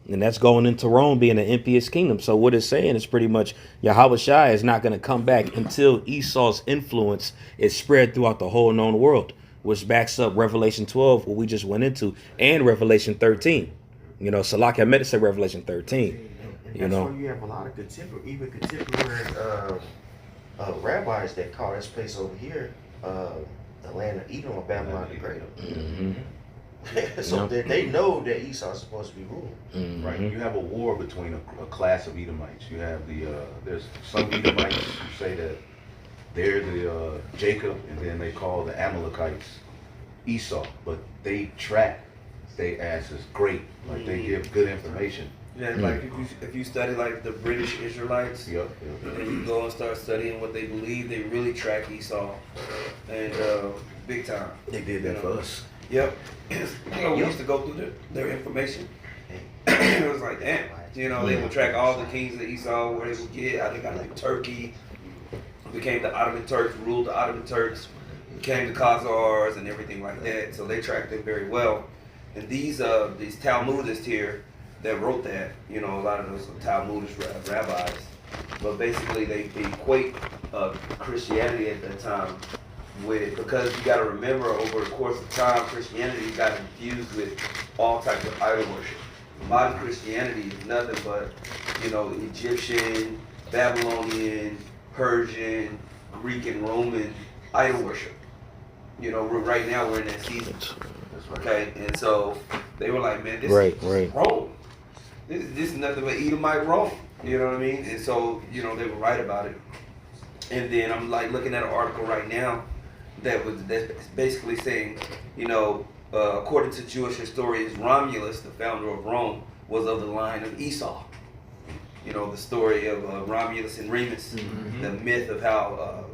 And that's going into Rome being an impious kingdom. So what it's saying is pretty much Yahweh Shai is not going to come back until Esau's influence is spread throughout the whole known world, which backs up Revelation 12, what we just went into, and Revelation 13. Salaki Ahmed said Revelation 13. And that's why you have a lot of contemporary rabbis that call this place over here the land of Edom or Babylon the Great. So they know that Esau is supposed to be ruling. Right. You have a war between a class of Edomites. You have there's some Edomites who say that they're the Jacob, and then they call the Amalekites Esau, but they track they asses great. Like they give good information. Yeah, like if you study like the British Israelites, Yep. and then you go and start studying what they believe, they really track Esau, and big time. They did that for us. Yep. We used to go through their information. It was like, damn. You know, they would track all the kings of Esau, where they would get, how they got like Turkey, became the Ottoman Turks, ruled the Ottoman Turks, became the Khazars and everything like that. So they tracked it very well. And these Talmudists here that wrote that, you know, a lot of those Talmudic rabbis, but basically they equate Christianity at that time with, because you got to remember over the course of time, Christianity got infused with all types of idol worship. Modern Christianity is nothing but, you know, Egyptian, Babylonian, Persian, Greek, and Roman idol worship. You know, right now we're in that season. Okay, and so they were like, man, this is Rome. This is nothing but Edomite Rome. You know what I mean? And so, you know, they were right about it. And then I'm like looking at an article right now that's basically saying, you know, according to Jewish historians, Romulus, the founder of Rome, was of the line of Esau. You know, the story of Romulus and Remus, the myth of how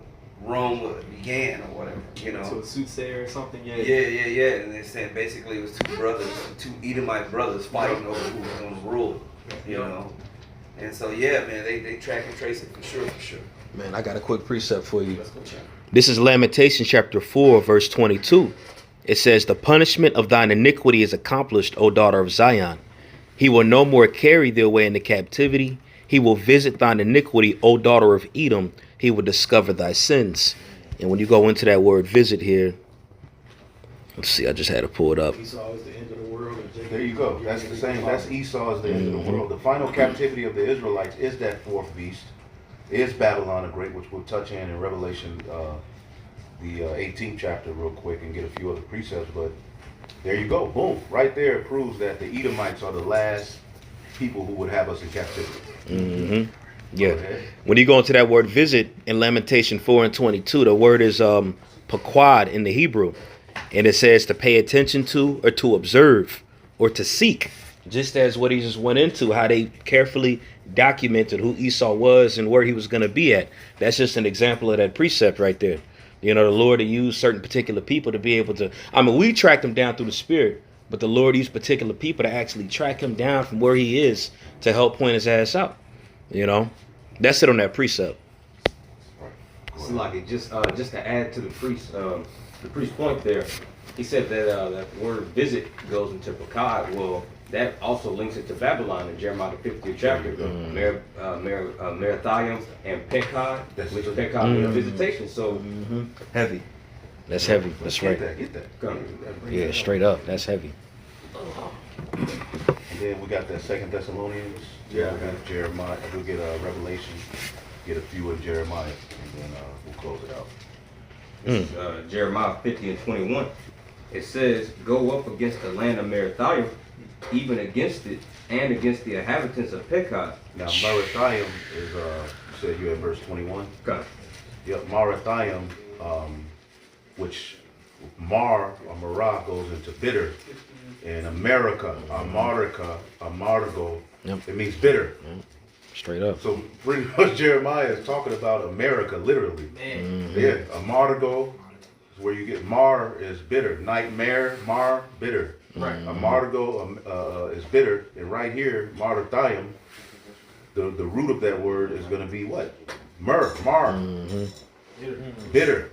Rome began or whatever, you know. To a soothsayer or something, yeah. Yeah. And they're saying basically it was two Edomite brothers fighting over who was going to rule, you know. And so, yeah, man, they track and trace it for sure. Man, I got a quick precept for you. Let's go check. This is Lamentations chapter 4, verse 22. It says, the punishment of thine iniquity is accomplished, O daughter of Zion. He will no more carry thee away into captivity. He will visit thine iniquity, O daughter of Edom. He will discover thy sins. And when you go into that word visit here, let's see, I just had to pull it up. Esau is the end of the world. There you go. That's the same. That's Esau is the end of the world. The final captivity of the Israelites is that fourth beast, is Babylon the Great, which we'll touch in Revelation, the 18th chapter real quick and get a few other precepts. But there you go. Boom. Right there it proves that the Edomites are the last people who would have us in captivity. Yeah. When you go into that word visit in Lamentation 4 and 22, the word is paquad in the Hebrew. And it says to pay attention to, or to observe, or to seek. Just as what he just went into, how they carefully documented who Esau was and where he was going to be at. That's just an example of that precept right there. You know, the Lord to use certain particular people to be able to, I mean, we tracked him down through the spirit, but the Lord used particular people to actually track him down from where he is to help point his ass out. You know, that's it on that precept. So like it just to add to the priest's point there, he said that that word visit goes into Pakad. Well, that also links it to Babylon in Jeremiah the 50th chapter. Merathiam and Pekad, which Pekad means visitation. So Heavy. That's heavy. That's right. Get that. Yeah, straight up. That's heavy. And then we got that 2 Thessalonians. Yeah. We got Jeremiah. We'll get Revelation. Get a few of Jeremiah, and then we'll close it out. Jeremiah 50 and 21. It says, "Go up against the land of Merathiam, even against it, and against the inhabitants of Pekad." Now, Merathiam is, you said you at verse 21? Okay. Yep, Merathiam, which Mar or Marah goes into bitter. And America, Amargo, it means bitter. Straight up. So pretty much Jeremiah is talking about America, literally. Yeah, Amargo is where you get Mar is bitter. Nightmare, Mar, bitter. Right. Amargo is bitter. And right here, Merathiam, the root of that word is going to be what? Mar. Bitter.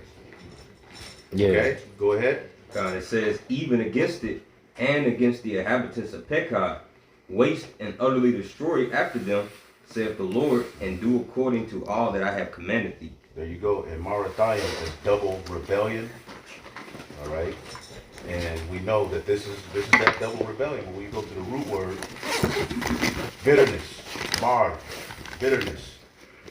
Yeah. Okay, go ahead. It says, even against it, and against the inhabitants of Pekad, waste and utterly destroy after them, saith the Lord, and do according to all that I have commanded thee. There you go. And Merathiam is double rebellion. All right. And we know that this is that double rebellion. When we go to the root word, bitterness, mar, bitterness.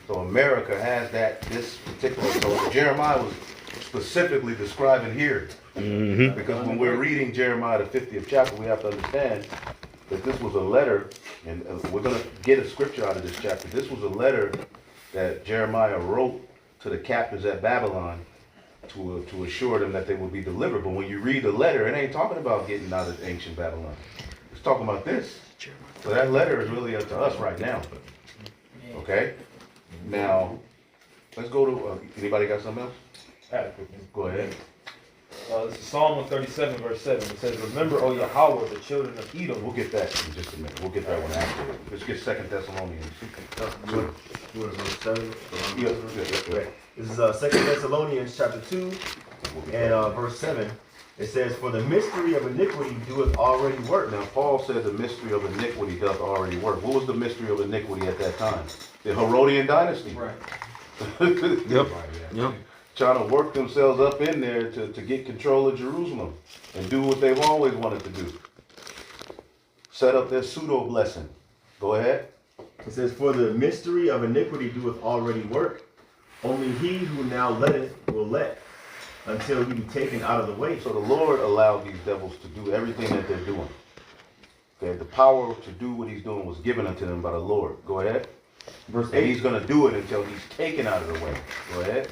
So America has this particular. So Jeremiah was specifically describing here. Because when we're reading Jeremiah the 50th chapter, we have to understand that this was a letter, and we're going to get a scripture out of this chapter. This was a letter that Jeremiah wrote to the captives at Babylon to assure them that they would be delivered. But when you read the letter, it ain't talking about getting out of ancient Babylon. It's talking about this. So that letter is really up to us right now. Okay? Now, let's go to, anybody got something else? Go ahead. This is Psalm 137, verse 7. It says, "Remember, O Yahweh, the children of Edom." We'll get that in just a minute. We'll get that one after. Let's get 2 Thessalonians. You want verse 7? Yeah. Okay. This is 2 Thessalonians chapter 2 and verse 7. It says, "For the mystery of iniquity doeth already work." Now, Paul said the mystery of iniquity doth already work. What was the mystery of iniquity at that time? The Herodian dynasty. Right. Yep. Yep. Trying to work themselves up in there to get control of Jerusalem and do what they've always wanted to do. Set up their pseudo blessing. Go ahead. It says, "For the mystery of iniquity doeth already work. Only he who now letteth will let, until he be taken out of the way." So the Lord allowed these devils to do everything that they're doing. Okay, the power to do what he's doing was given unto them by the Lord. Go ahead. Verse And 8. he's going to do it until he's taken out of the way. Go ahead.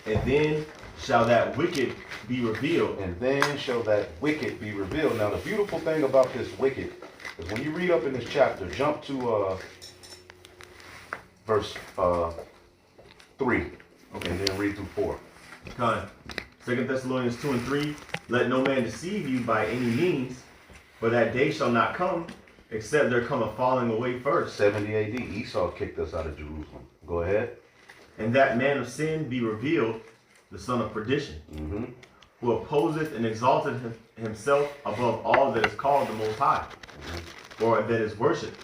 "And then shall that wicked be revealed." And then shall that wicked be revealed. Now, the beautiful thing about this wicked is when you read up in this chapter, jump to verse 3. Okay, and then read through 4. Con. 2 Thessalonians 2 and 3. "Let no man deceive you by any means, for that day shall not come, except there come a falling away first. 70 AD, Esau kicked us out of Jerusalem. Go ahead. And that man of sin be revealed, the son of perdition, Mm-hmm. who opposeth and exalteth himself above all that is called the Most High, or that is worshipped,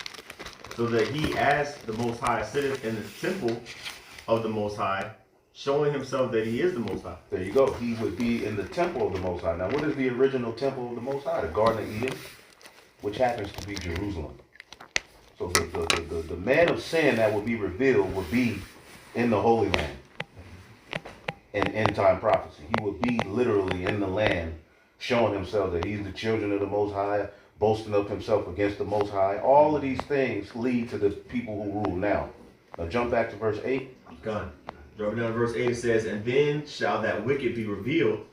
so that he as the Most High sitteth in the temple of the Most High, showing himself that he is the Most High." There you go. He would be in the temple of the Most High. Now, what is the original temple of the Most High? The Garden of Eden, which happens to be Jerusalem. So the man of sin that will be revealed will be in the Holy Land. In end time prophecy, he will be literally in the land, showing himself that he's the children of the Most High, boasting of himself against the Most High. All of these things lead to the people who rule now. Now jump back to verse 8. Gone. Dropping down to verse 8, it says, "And then shall that wicked be revealed,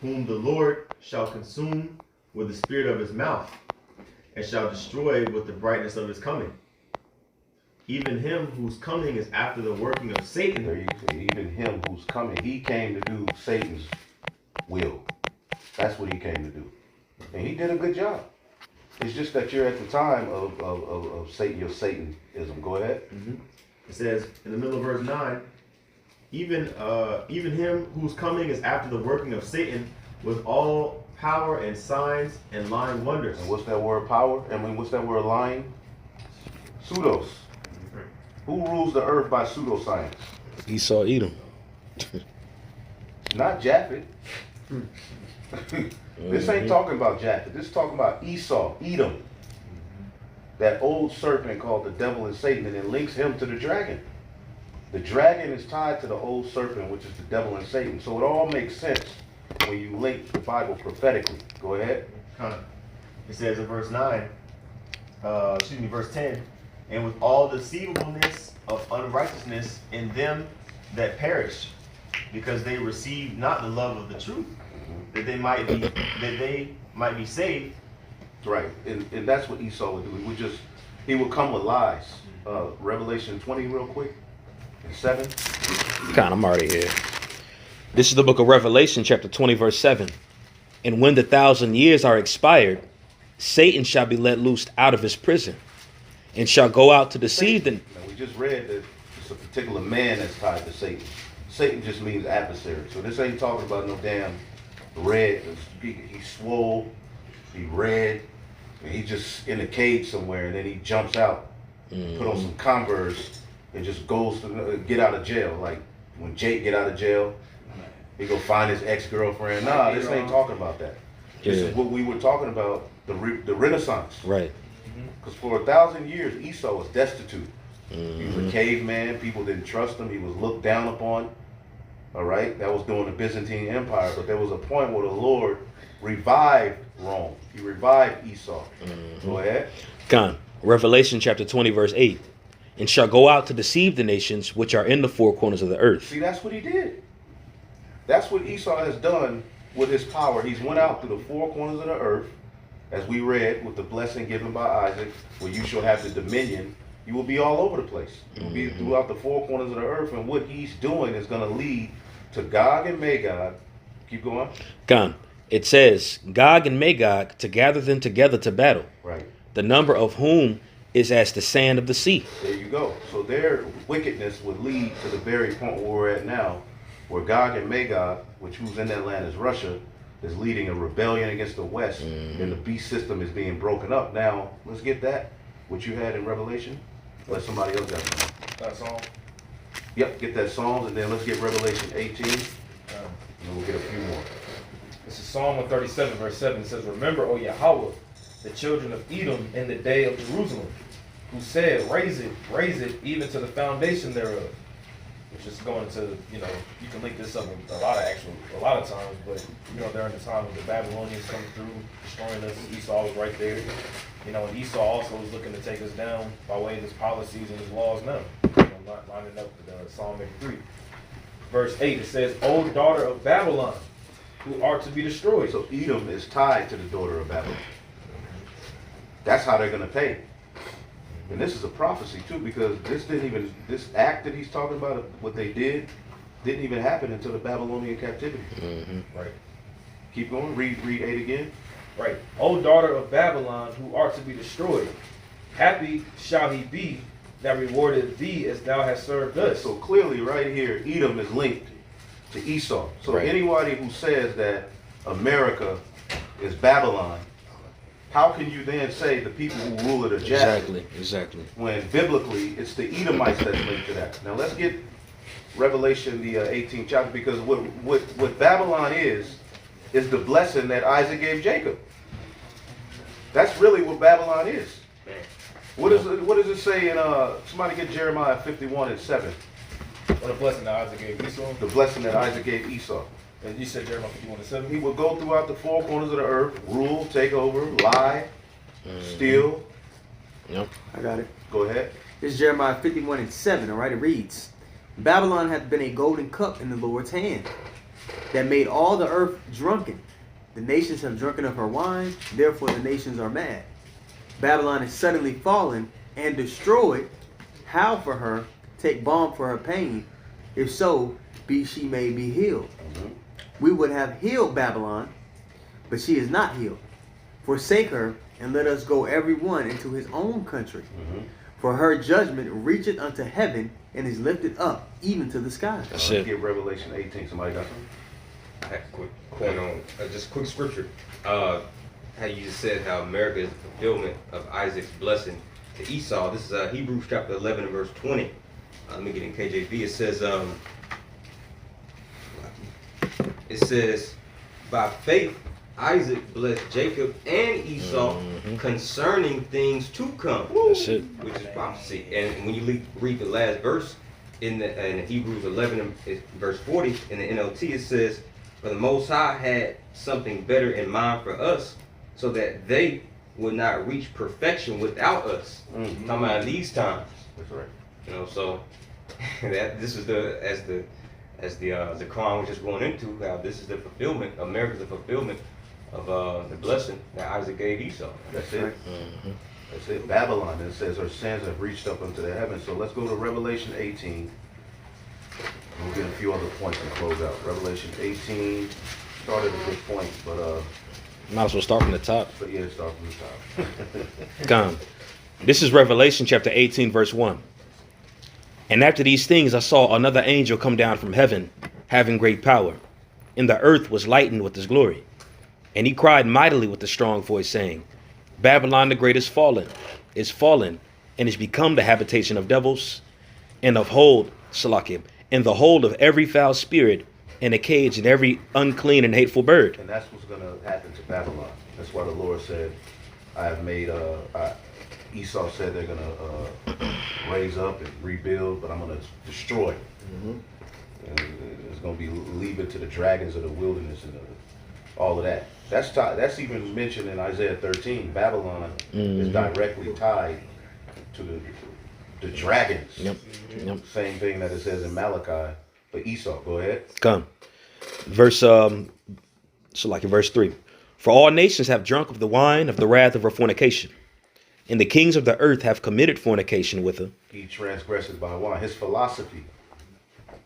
whom the Lord shall consume with the spirit of his mouth, and shall destroy with the brightness of his coming. Even him whose coming is after the working of Satan." There you see, even him who's coming, he came to do Satan's will. That's what he came to do. And he did a good job. It's just that you're at the time of Satan, your Satanism. Go ahead. It says in the middle of verse 9, even him whose coming is after the working of Satan with all power and signs and lying wonders. And what's that word power? I mean, what's that word lying? Pseudos. Who rules the earth by pseudoscience? Esau, Edom. Not Japeth. This ain't talking about Japhet. This is talking about Esau, Edom. That old serpent called the devil and Satan, and it links him to the dragon. The dragon is tied to the old serpent, which is the devil and Satan. So it all makes sense when you link the Bible prophetically. Go ahead. It says in verse 10, "And with all deceivableness of unrighteousness in them that perish, because they receive not the love of the truth, that they might be saved." Right, and that's what Esau would do. He would come with lies. Revelation 20 real quick, and 7. God, I'm already here. This is the book of Revelation, chapter 20, verse 7. "And when the 1,000 years are expired, Satan shall be let loose out of his prison, and shall go out to deceive them." Now, we just read that it's a particular man that's tied to Satan. Satan just means adversary. So this ain't talking about no damn red. He's swole, he red, and he just in a cage somewhere, and then he jumps out, put on some Converse, and just goes to get out of jail. Like when Jake get out of jail, he go find his ex-girlfriend. Nah, this ain't talking about that. This is what we were talking about, the Renaissance. Right. Because for 1,000 years, Esau was destitute. He was a caveman. People didn't trust him. He was looked down upon. All right? That was during the Byzantine Empire. But there was a point where the Lord revived Rome. He revived Esau. Go ahead. God, Revelation chapter 20, verse 8. "And shall go out to deceive the nations which are in the four corners of the earth." See, that's what he did. That's what Esau has done with his power. He's went out through the four corners of the earth, as we read, with the blessing given by Isaac, where you shall have the dominion. You will be all over the place. You will be throughout the four corners of the earth, and what he's doing is going to lead to Gog and Magog Keep going. Gone. It says, Gog and Magog to gather them together to battle, Right. the number of whom is as the sand of the sea. There you go. So their wickedness would lead to the very point where we're at now, where Gog and Magog, which who's in that land is Russia, is leading a rebellion against the West, and the beast system is being broken up. Now, let's get that, what you had in Revelation. Let somebody else got it. That's all. Yep, get that Psalms, and then let's get Revelation 18, and we'll get a few more. This is Psalm 137, verse 7. It says, Remember, O Yahweh, the children of Edom in the day of Jerusalem, who said, raise it, even to the foundation thereof. Which is going to, you can link this up with a lot of times, but, during the time when the Babylonians come through, destroying us, Esau was right there. And Esau also was looking to take us down by way of his policies and his laws now. Not lining up with Psalm 83. Verse 8, it says, O daughter of Babylon, who are to be destroyed. So Edom is tied to the daughter of Babylon. That's how they're going to pay. And this is a prophecy too, because this act that he's talking about, what they didn't even happen until the Babylonian captivity. Right. Keep going. Read 8 again. Right. O daughter of Babylon, who art to be destroyed, happy shall he be that rewarded thee as thou hast served us. So clearly right here, Edom is linked to Esau. So anybody who says that America is Babylon, how can you then say the people who rule it are Japhet? Exactly. When biblically it's the Edomites that's linked to that. Now let's get Revelation the 18th chapter, because what Babylon is the blessing that Isaac gave Jacob. That's really what Babylon is. What does it say in somebody get Jeremiah 51:7? What a blessing that Isaac gave Esau. The blessing that Isaac gave Esau. And you said Jeremiah 51:7. He would go throughout the four corners of the earth, rule, take over, lie, steal. Yep. I got it. Go ahead. This is Jeremiah 51:7, all right? It reads, Babylon hath been a golden cup in the Lord's hand, that made all the earth drunken. The nations have drunken of her wine, therefore the nations are mad. Babylon is suddenly fallen and destroyed. Howl for her, take balm for her pain, if so be she may be healed. We would have healed Babylon, but she is not healed. Forsake her, and let us go every one into his own country. For her judgment reacheth unto heaven, and is lifted up even to the sky. That's Let's it. get Revelation 18. Somebody got something? I have a quick point on just quick scripture. How you just said how America is the fulfillment of Isaac's blessing to Esau. This is Hebrews chapter 11 and verse 20. Let me get in KJV. It says, by faith Isaac blessed Jacob and Esau concerning things to come. That's it. Which is prophecy. And when you read the last verse in Hebrews 11 and verse 40 in the NLT, it says, for the Most High had something better in mind for us, so that they would not reach perfection without us. Talking about these times. That's right. So that this is as the Quran was just going into, how this is the fulfillment. America's the fulfillment of the blessing that Isaac gave Esau. That's it. That's it. Babylon. It says her sins have reached up into the heavens. So let's go to Revelation 18. We'll get a few other points to close out. Revelation 18 started a good point, but Might as well start from the top. But yeah, start from the top. Come. This is Revelation chapter 18, verse 1. And after these things I saw another angel come down from heaven, having great power, and the earth was lightened with his glory. And he cried mightily with a strong voice, saying, Babylon the great is fallen, and is become the habitation of devils, and of and the hold of every foul spirit, and a cage in every unclean and hateful bird. And that's what's going to happen to Babylon. That's why the Lord said, I have made, Esau said they're going to raise up and rebuild, but I'm going to destroy. And it's going to be leave it to the dragons of the wilderness and all of that. That's even mentioned in Isaiah 13. Babylon is directly tied to the dragons. Yep. Same thing that it says in Malachi for Esau. Go ahead. Come. Verse 3. For all nations have drunk of the wine of the wrath of her fornication, and the kings of the earth have committed fornication with her. He transgresses by wine. His philosophy,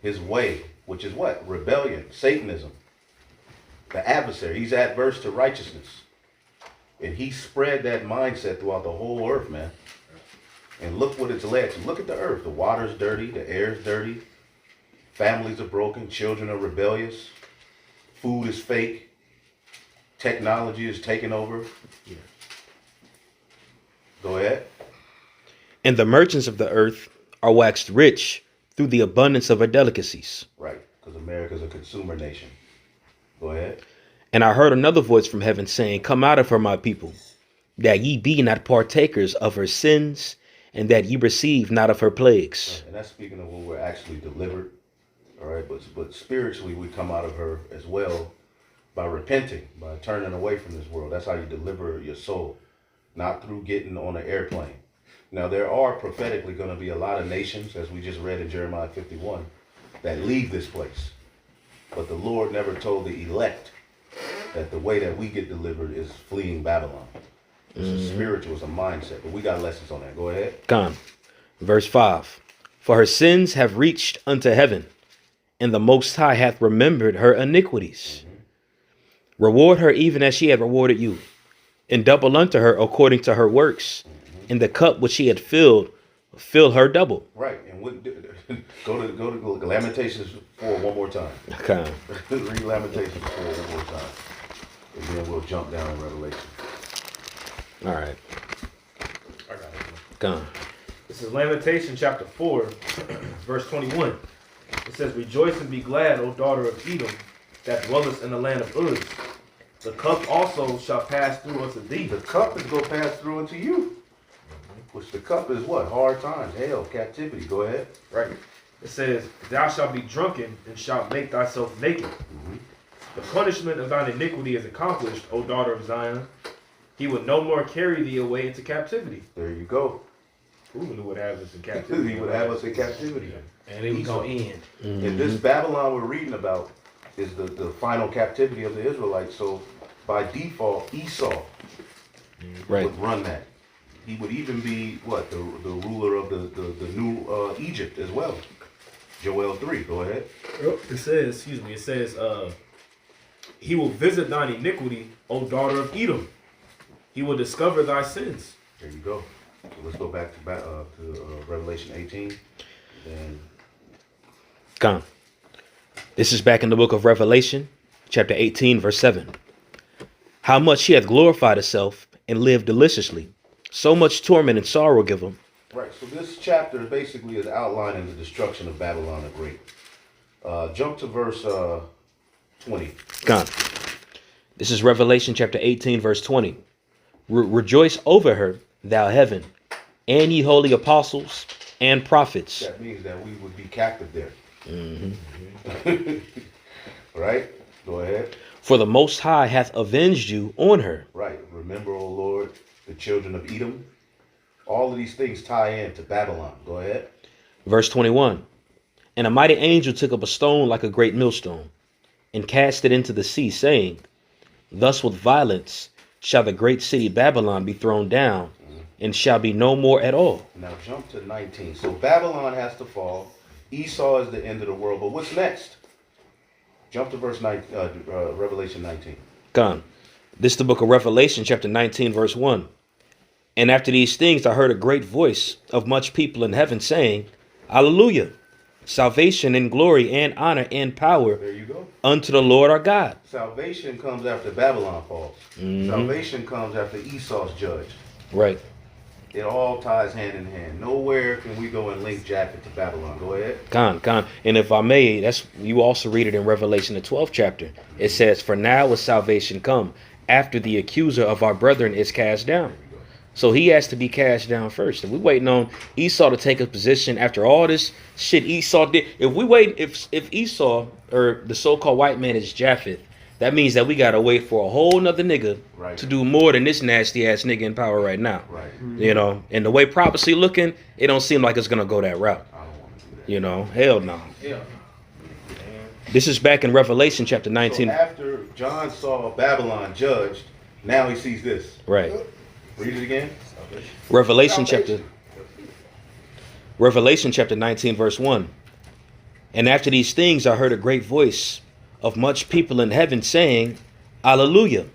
his way, which is what? Rebellion, Satanism. the adversary. He's adverse to righteousness. And he spread that mindset throughout the whole earth, man. And look what it's led to. Look at the earth. The water's dirty. The air's dirty. Families are broken. Children are rebellious. Food is fake. Technology is taking over. Yeah. Go ahead. And the merchants of the earth are waxed rich through the abundance of her delicacies. Right, because America's a consumer nation. Go ahead. And I heard another voice from heaven saying, Come out of her, my people, that ye be not partakers of her sins, and that ye receive not of her plagues. Right, and that's speaking of when we're actually delivered. All right, but spiritually we come out of her as well by repenting, by turning away from this world. That's how you deliver your soul, not through getting on an airplane. Now, there are prophetically going to be a lot of nations, as we just read in Jeremiah 51, that leave this place. But the Lord never told the elect that the way that we get delivered is fleeing Babylon. This is spiritual, it's a mindset. But we got lessons on that. Go ahead. Gone. Verse 5. For her sins have reached unto heaven, and the Most High hath remembered her iniquities. Reward her even as she had rewarded you, and double unto her according to her works. In the cup which she had filled, fill her double. Right, and go to Lamentations 4 one more time. Okay. Read Lamentations 4 one more time, and then we'll jump down in Revelation. All right. I got it. Gone. This is Lamentation chapter 4, verse 21. It says, Rejoice and be glad, O daughter of Edom, that dwellest in the land of Uz. The cup also shall pass through unto thee. The cup is going to pass through unto you. Which the cup is what? Hard times, hell, captivity. Go ahead. Right. It says, Thou shalt be drunken and shalt make thyself naked. The punishment of thine iniquity is accomplished, O daughter of Zion. He would no more carry thee away into captivity. There you go. Who knew what have us in captivity? He would have us in captivity. And it was going to end. And this Babylon we're reading about is the final captivity of the Israelites. So by default, Esau would run that. He would even be, what, the ruler of the new Egypt as well. Joel 3, go ahead. It says, he will visit thine iniquity, O daughter of Edom. He will discover thy sins. There you go. So let's go back to Revelation 18. And Gone. This is back in the book of Revelation, chapter 18, verse 7. How much she hath glorified herself and lived deliciously. So much torment and sorrow give them. right, so this chapter basically is outlining the destruction of Babylon the Great. Jump to verse 20. Gone. This is Revelation chapter 18, verse 20. Rejoice over her, thou heaven, and ye holy apostles and prophets. That means that we would be captive there. Right? Go ahead. For the Most High hath avenged you on her. Right. Remember, O Lord, the children of Edom. All of these things tie in to Babylon. Go ahead. Verse 21. And a mighty angel took up a stone like a great millstone, and cast it into the sea, saying, Thus with violence shall the great city Babylon be thrown down, and shall be no more at all. Now jump to 19. So Babylon has to fall. Esau is the end of the world. But what's next? Jump to verse 9, Revelation 19. Gone. This is the book of Revelation, chapter 19, verse 1. And after these things I heard a great voice of much people in heaven saying, Hallelujah! Salvation and glory and honor and power There you go. unto the Lord our God. Salvation comes after Babylon falls. Salvation comes after Esau's judged. Right. It all ties hand in hand. Nowhere can we go and link Japeth to Babylon. Go ahead. Con. And if I may, that's you also read it in Revelation, the 12th chapter. It says, For now is salvation come, after the accuser of our brethren is cast down. So he has to be cast down first. And we waiting on Esau to take a position after all this shit Esau did. If Esau, or the so-called white man, is Japhet, that means that we gotta wait for a whole nother nigga to do more than this nasty ass nigga in power right now. Right. You know, and the way prophecy looking, it don't seem like it's gonna go that route. I don't want to do that. You know, hell no. Yeah. This is back in Revelation chapter 19. So after John saw Babylon judged, now he sees this. Right. Read it again. Revelation chapter 19, verse 1. And after these things I heard a great voice of much people in heaven, saying, Alleluia,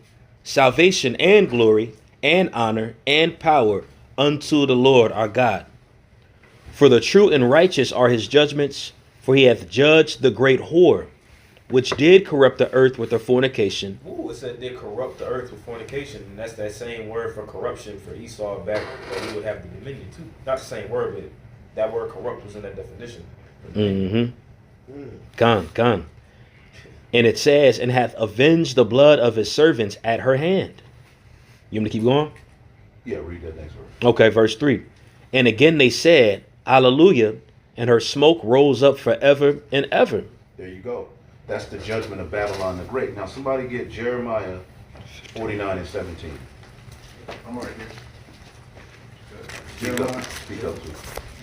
salvation and glory and honor and power unto the Lord our God. For the true and righteous are his judgments, for he hath judged the great whore, which did corrupt the earth with her fornication. Ooh, it said they corrupt the earth with fornication, and that's that same word for corruption for Esau back that he would have the dominion too. Not the same word, but that word corrupt was in that definition. Gone. And it says, and hath avenged the blood of his servants at her hand. You want me to keep going? Yeah, read that next verse. Okay, verse 3. And again they said, Alleluia, and her smoke rose up forever and ever. There you go. That's the judgment of Babylon the Great. Now somebody get Jeremiah 49 and 17. I'm right here. Speak up to it.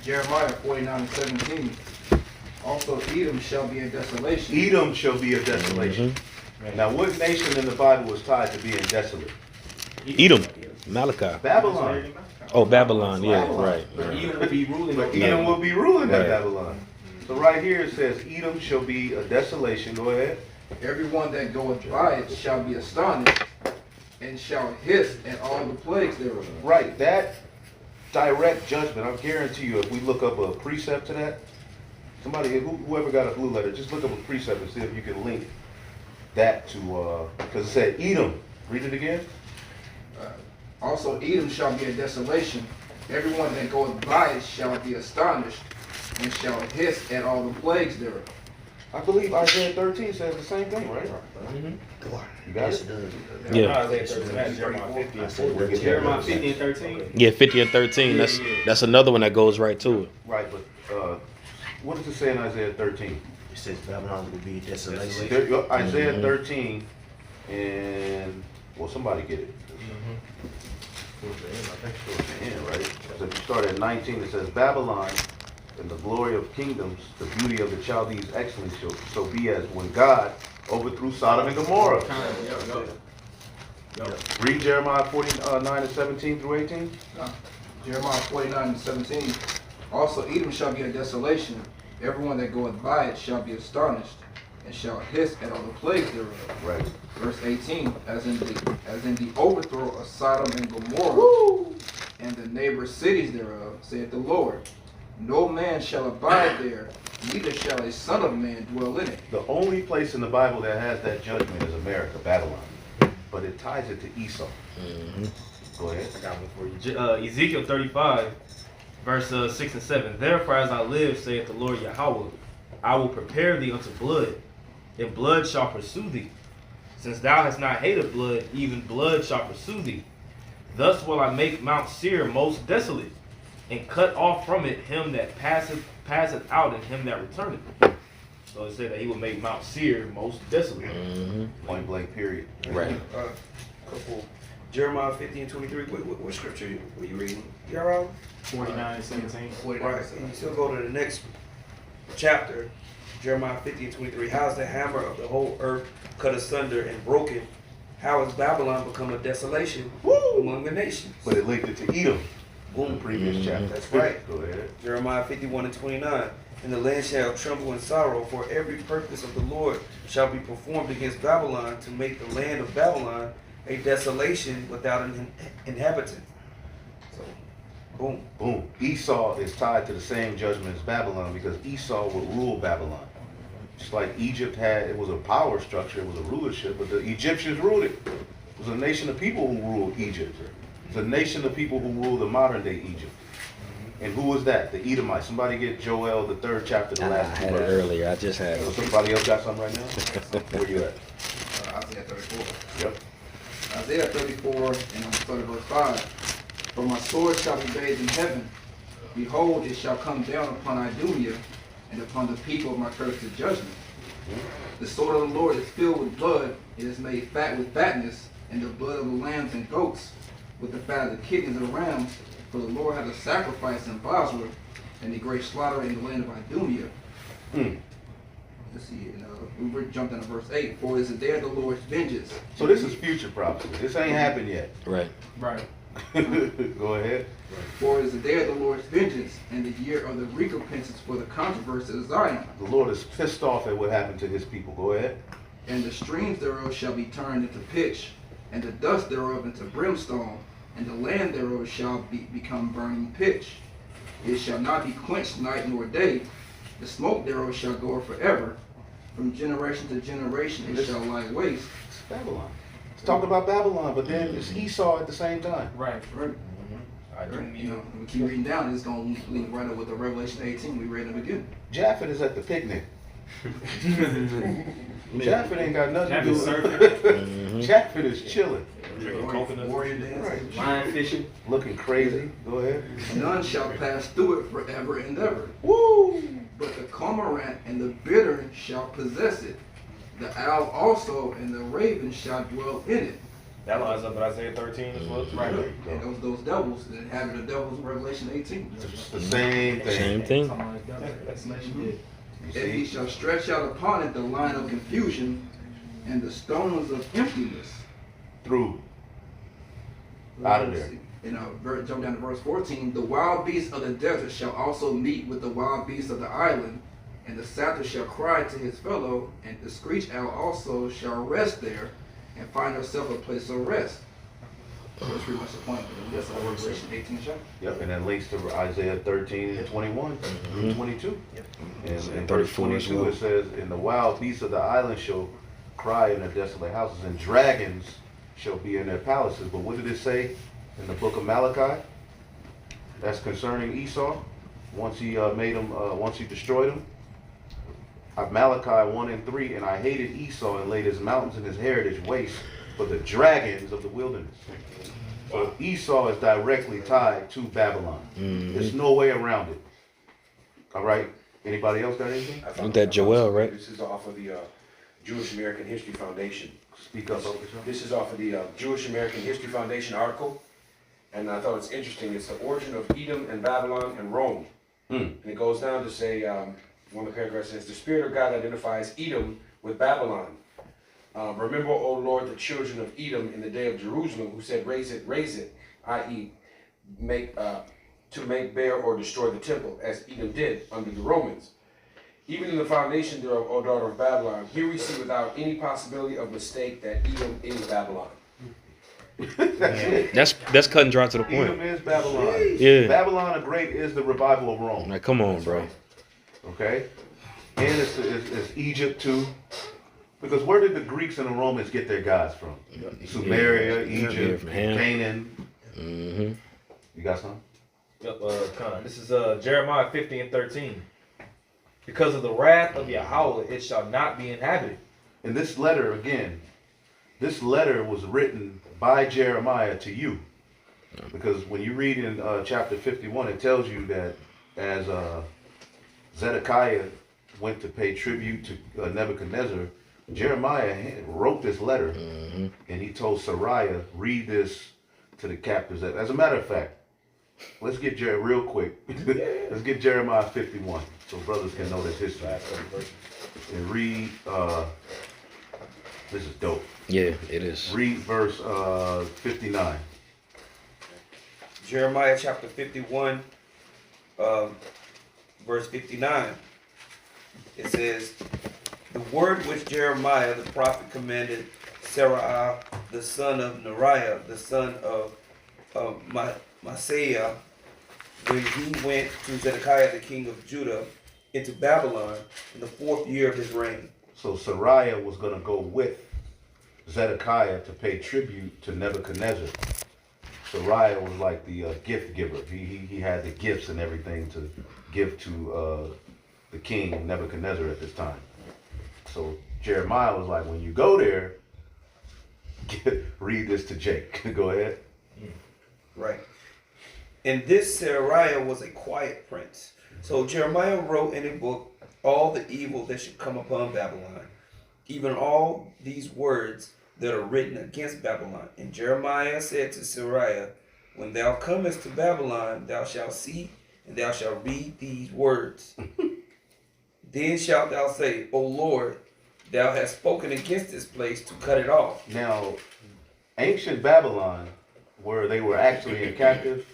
Jeremiah 49 and 17. Also Edom shall be a desolation. Edom shall be a desolation. Now what nation in the Bible was tied to being desolate? Edom, Malachi. Babylon. Oh, Babylon. Yeah, Babylon. right. Edom will be ruling over Edom will be ruling Right. at Babylon. So right here it says, Edom shall be a desolation. Go ahead. Everyone that goeth by it shall be astonished, and shall hiss at all the plagues thereof. Right. That direct judgment, I guarantee you, if we look up a precept to that, somebody, whoever got a blue letter, just look up a precept and see if you can link that to, because it said Edom. Read it again. Also Edom shall be a desolation. Everyone that goeth by it shall be astonished, and shall hiss at all the plagues thereof. I believe Isaiah 13 says the same thing, right? You got it? Yeah. Isaiah 13, that's Jeremiah 50 and 40. Jeremiah 50 and 13. Yeah, 50 and 13. That's another one that goes right to it. Right, but what does it say in Isaiah 13? It says Babylon will be desolation. Isaiah 13 and, well, somebody get it. Towards the end, I think towards the end, right? So if you start at 19, it says, Babylon, and the glory of kingdoms, the beauty of the Chaldees' excellence shall be as when God overthrew Sodom and Gomorrah. Read Jeremiah 49 and 17 through 18. Jeremiah 49 and 17. Also Edom shall be a desolation. Everyone that goeth by it shall be astonished, and shall hiss at all the plagues thereof. Right. Verse 18. As in the overthrow of Sodom and Gomorrah, and the neighbor cities thereof, saith the Lord. No man shall abide there, neither shall a son of man dwell in it. The only place in the Bible that has that judgment is America, Babylon. But it ties it to Esau. Go ahead. I got one for you. Ezekiel 35, verse 6 and 7. Therefore, as I live, saith the Lord Yahweh, I will prepare thee unto blood, and blood shall pursue thee. Since thou hast not hated blood, even blood shall pursue thee. Thus will I make Mount Seir most desolate, and cut off from it him that passeth out, and him that returneth. So it said that he will make Mount Seir most desolate. Point blank period. Right. Couple. Jeremiah 50 and 23. What scripture were you reading? Y'all 49 and 17. right. And you still go to the next chapter, Jeremiah 50 and 23. How is the hammer of the whole earth cut asunder and broken? How has Babylon become a desolation among the nations? But it linked it to Edom. Boom, previous chapter. That's right. Go ahead. Jeremiah 51 and 29. And the land shall tremble in sorrow, for every purpose of the Lord shall be performed against Babylon, to make the land of Babylon a desolation without an inhabitant. So, boom. Boom. Esau is tied to the same judgment as Babylon because Esau would rule Babylon. Just like Egypt had, it was a power structure, it was a rulership, but the Egyptians ruled it. It was a nation of people who ruled Egypt. It's a nation of people who rule the modern day Egypt. And who was that? The Edomites. Somebody get Joel, the 3rd chapter, the I last had it verse. earlier. I just had So it. somebody else got something right now? Where you at? Isaiah 34. Yep. Isaiah 34 and I'm starting verse 5. For my sword shall be bathed in heaven. Behold, it shall come down upon Idumea, and upon the people of my curse to judgment. The sword of the Lord is filled with blood. It is made fat with fatness, and the blood of the lambs and goats, with the fat of the kidneys of the rams. For the Lord had a sacrifice in Basra, and a great slaughter in the land of Idumea. Let's see, we jumped into verse 8. For it is the day of the Lord's vengeance. So this is future prophecy. This ain't happened yet. Right. Right. Go ahead. For it is the day of the Lord's vengeance, and the year of the recompense for the controversy of Zion. The Lord is pissed off at what happened to his people. Go ahead. And the streams thereof shall be turned into pitch, and the dust thereof into brimstone, and the land thereof shall become burning pitch. It shall not be quenched night nor day. The smoke thereof shall go forever. From generation to generation it shall lie waste. It's Babylon. It's talking about Babylon, but then it's Esau at the same time. Right. Right. You know, we keep reading down, it's going to link right up with the Revelation 18 we read in the beginning. Japhet is at the picnic. Japhet ain't got nothing to do Japhet with it. Japhet is chilling. Warrior dance. Right. Lion fishing. Looking crazy. Go ahead. None shall pass through it forever and ever. Woo! But the cormorant and the bittern shall possess it. The owl also and the raven shall dwell in it. That lines up with Isaiah 13 as well. Right. And those devils, the inhabit of devils in Revelation 18. It's the same thing. Same thing. You And he see? shall stretch out upon it the line of confusion and the stones of emptiness. Through. Out of there. Jump down to verse 14. The wild beasts of the desert shall also meet with the wild beasts of the island, and the satyr shall cry to his fellow, and the screech owl also shall rest there, and find herself a place of rest. That's pretty much the point. That's all Revelation 18 chapter. Yep, and then links to Isaiah 13 and 21 through 22. And in 34 verse as 22 well. it says, and the wild beasts of the island shall cry in their desolate houses, and dragons shall be in their palaces. But what did it say in the book of Malachi? That's concerning Esau. Once he once he destroyed him. Malachi 1 and 3, and I hated Esau and laid his mountains and his heritage waste for the dragons of the wilderness. So Esau is directly tied to Babylon. There's no way around it. All right. Anybody else got anything? Ain't that Joel, right? This is off of the Jewish American History Foundation. Speak up, officer. This is off of the Jewish American History Foundation article, and I thought it's interesting. It's the origin of Edom and Babylon and Rome. And it goes down to say, one of the paragraphs says, the Spirit of God identifies Edom with Babylon. Remember, O Lord, the children of Edom in the day of Jerusalem, who said, raise it, i.e., to make bare or destroy the temple, as Edom did under the Romans. Even in the foundation thereof, O daughter of Babylon, here we see without any possibility of mistake that Edom is Babylon. That's cut and dry to the point. Edom is Babylon. Yeah. Babylon the Great is the revival of Rome. Like, come on, bro. Okay? And it's Egypt too. Because where did the Greeks and the Romans get their gods from? Sumeria, Egypt, from Ham. Canaan. Mm-hmm. You got something? Yep, this is Jeremiah 50 and 13. Because of the wrath of Yahweh, it shall not be inhabited. And this letter, again, this letter was written by Jeremiah to you. Because when you read in chapter 51, it tells you that as Zedekiah went to pay tribute to Nebuchadnezzar, Jeremiah wrote this letter, and he told Sariah, read this to the captives. As a matter of fact, let's get real quick. Let's get Jeremiah 51 so brothers can know this history. And read, this is dope. Yeah, it is. Read verse 59. Jeremiah chapter 51, verse 59. It says, the word which Jeremiah the prophet commanded Seraiah the son of Neriah, the son of Maaseiah, when he went to Zedekiah the king of Judah into Babylon in the 4th year of his reign. So Sariah was going to go with Zedekiah to pay tribute to Nebuchadnezzar. Sariah was like the gift giver. He had the gifts and everything to give to the king Nebuchadnezzar at this time. So Jeremiah was like, when you go there, read this to Jake. Go ahead. Right. And this Seraiah was a quiet prince. So Jeremiah wrote in a book all the evil that should come upon Babylon, even all these words that are written against Babylon. And Jeremiah said to Seraiah, when thou comest to Babylon, thou shalt see and thou shalt read these words. Then shalt thou say, O Lord, thou hast spoken against this place to cut it off. Now, ancient Babylon, where they were actually in captive,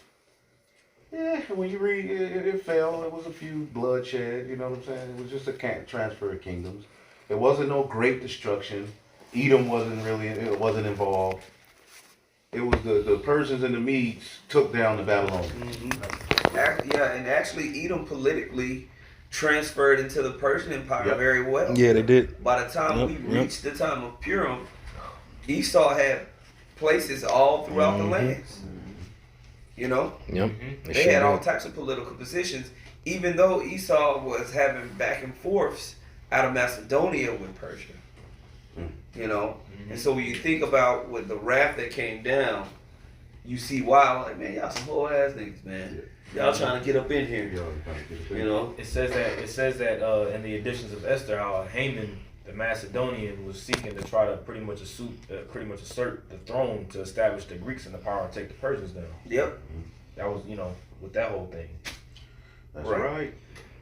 when you read it fell. It was a few bloodshed, you know what I'm saying? It was just a transfer of kingdoms. It wasn't no great destruction. Edom wasn't involved. It was the Persians and the Medes took down the Babylonians. Yeah, and actually Edom politically transferred into the Persian Empire Yep. very well. Yeah, they did. By the time we reached the time of Purim, Esau had places all throughout the lands. You know? Yep. They had all types of political positions, even though Esau was having back and forths out of Macedonia with Persia. You know? And so when you think about with the wrath that came down, you see why, like, man, y'all some whole ass niggas, man. Y'all trying to get up in here. You know? It says that in the editions of Esther, how Haman, the Macedonian, was seeking to try to pretty much assert the throne to establish the Greeks in the power and take the Persians down. Yep. That was, with that whole thing. That's right.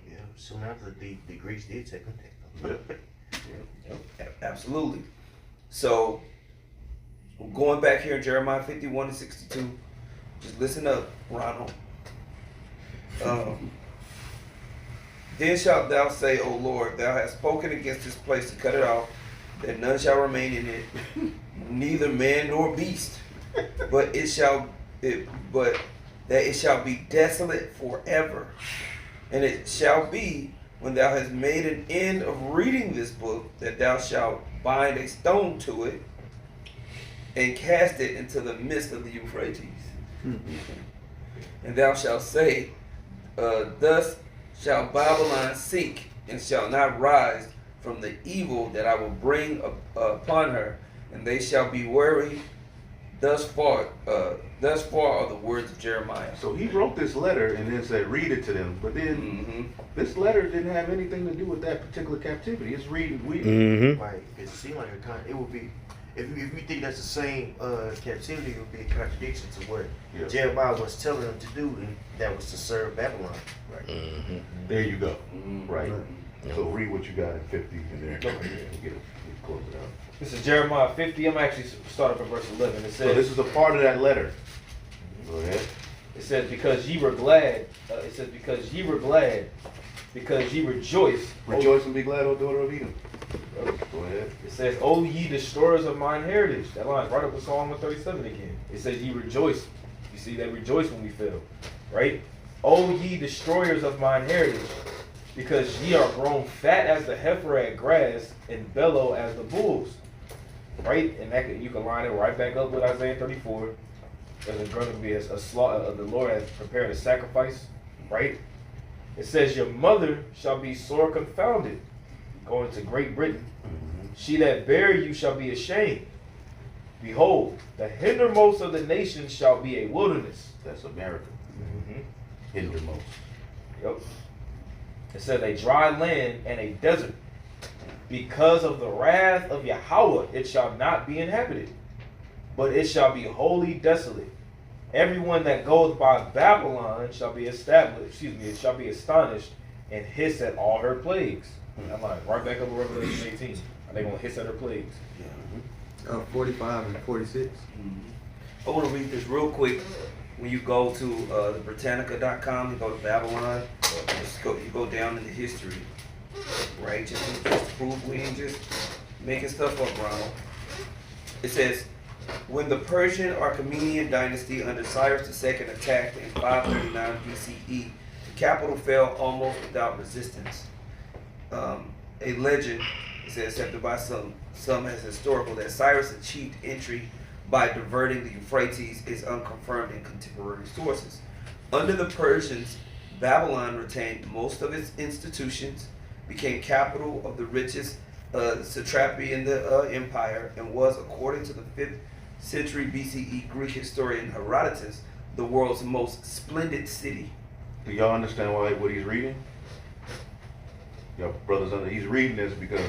Yeah, soon after the Greeks did take them down. Absolutely. So, going back here in Jeremiah 51 and 62, just listen up, Ronald. Then shalt thou say, O Lord, thou hast spoken against this place to cut it off, that none shall remain in it, neither man nor beast, but that it shall be desolate forever. And it shall be, when thou hast made an end of reading this book, that thou shalt bind a stone to it and cast it into the midst of the Euphrates. And thou shalt say, thus shall Babylon sink and shall not rise from the evil that I will bring upon her, and they shall be weary. Thus far are the words of Jeremiah. So he wrote this letter and then said, read it to them. But then this letter didn't have anything to do with that particular captivity. It's reading. Right. It seems like it would be, if you think that's the same captivity, it would be a contradiction to what Jeremiah was telling them to do, and that was to serve Babylon. Right. There you go. Right. So read what you got in 50 and then close it out. This is Jeremiah 50. I'm actually start up at verse 11. It says, So this is a part of that letter. Go ahead. It says, because ye were glad. Because ye rejoiced. Rejoice and be glad, O daughter of Edom. Go ahead. It says, O ye destroyers of mine heritage. That line's right up with Psalm 137 again. It says, ye rejoice. You see, they rejoice when we fail. Right? O ye destroyers of mine heritage, because ye are grown fat as the heifer at grass, and bellow as the bulls. Right? And you can line it right back up with Isaiah 34. There's going to be a slaughter. The Lord has prepared a sacrifice. Right? It says, your mother shall be sore confounded. Going to Great Britain. She that bare you shall be ashamed. Behold, the hindermost of the nations shall be a wilderness. That's America. Hindermost. Yep. It says a dry land and a desert. Because of the wrath of Yahweh, it shall not be inhabited, but it shall be wholly desolate. Everyone that goeth by Babylon shall be established. It shall be astonished and hiss at all her plagues. I'm like, right back up to Revelation 18. Are they gonna hiss at her plagues? 45 and 46. I want to read this real quick. When you go to the Britannica.com, you go to Babylon, you go down in the history, right? Just to prove we ain't just making stuff up, Ronald. It says, when the Persian Archaemenid dynasty under Cyrus II attacked in 539 BCE, the capital fell almost without resistance. A legend is accepted by some as historical that Cyrus achieved entry by diverting the Euphrates is unconfirmed in contemporary sources. Under the Persians, Babylon retained most of its institutions, became capital of the richest satrapy in the empire, and was, according to the 5th century BCE Greek historian Herodotus, the world's most splendid city. Do y'all understand what he's reading? Your brothers, he's reading this because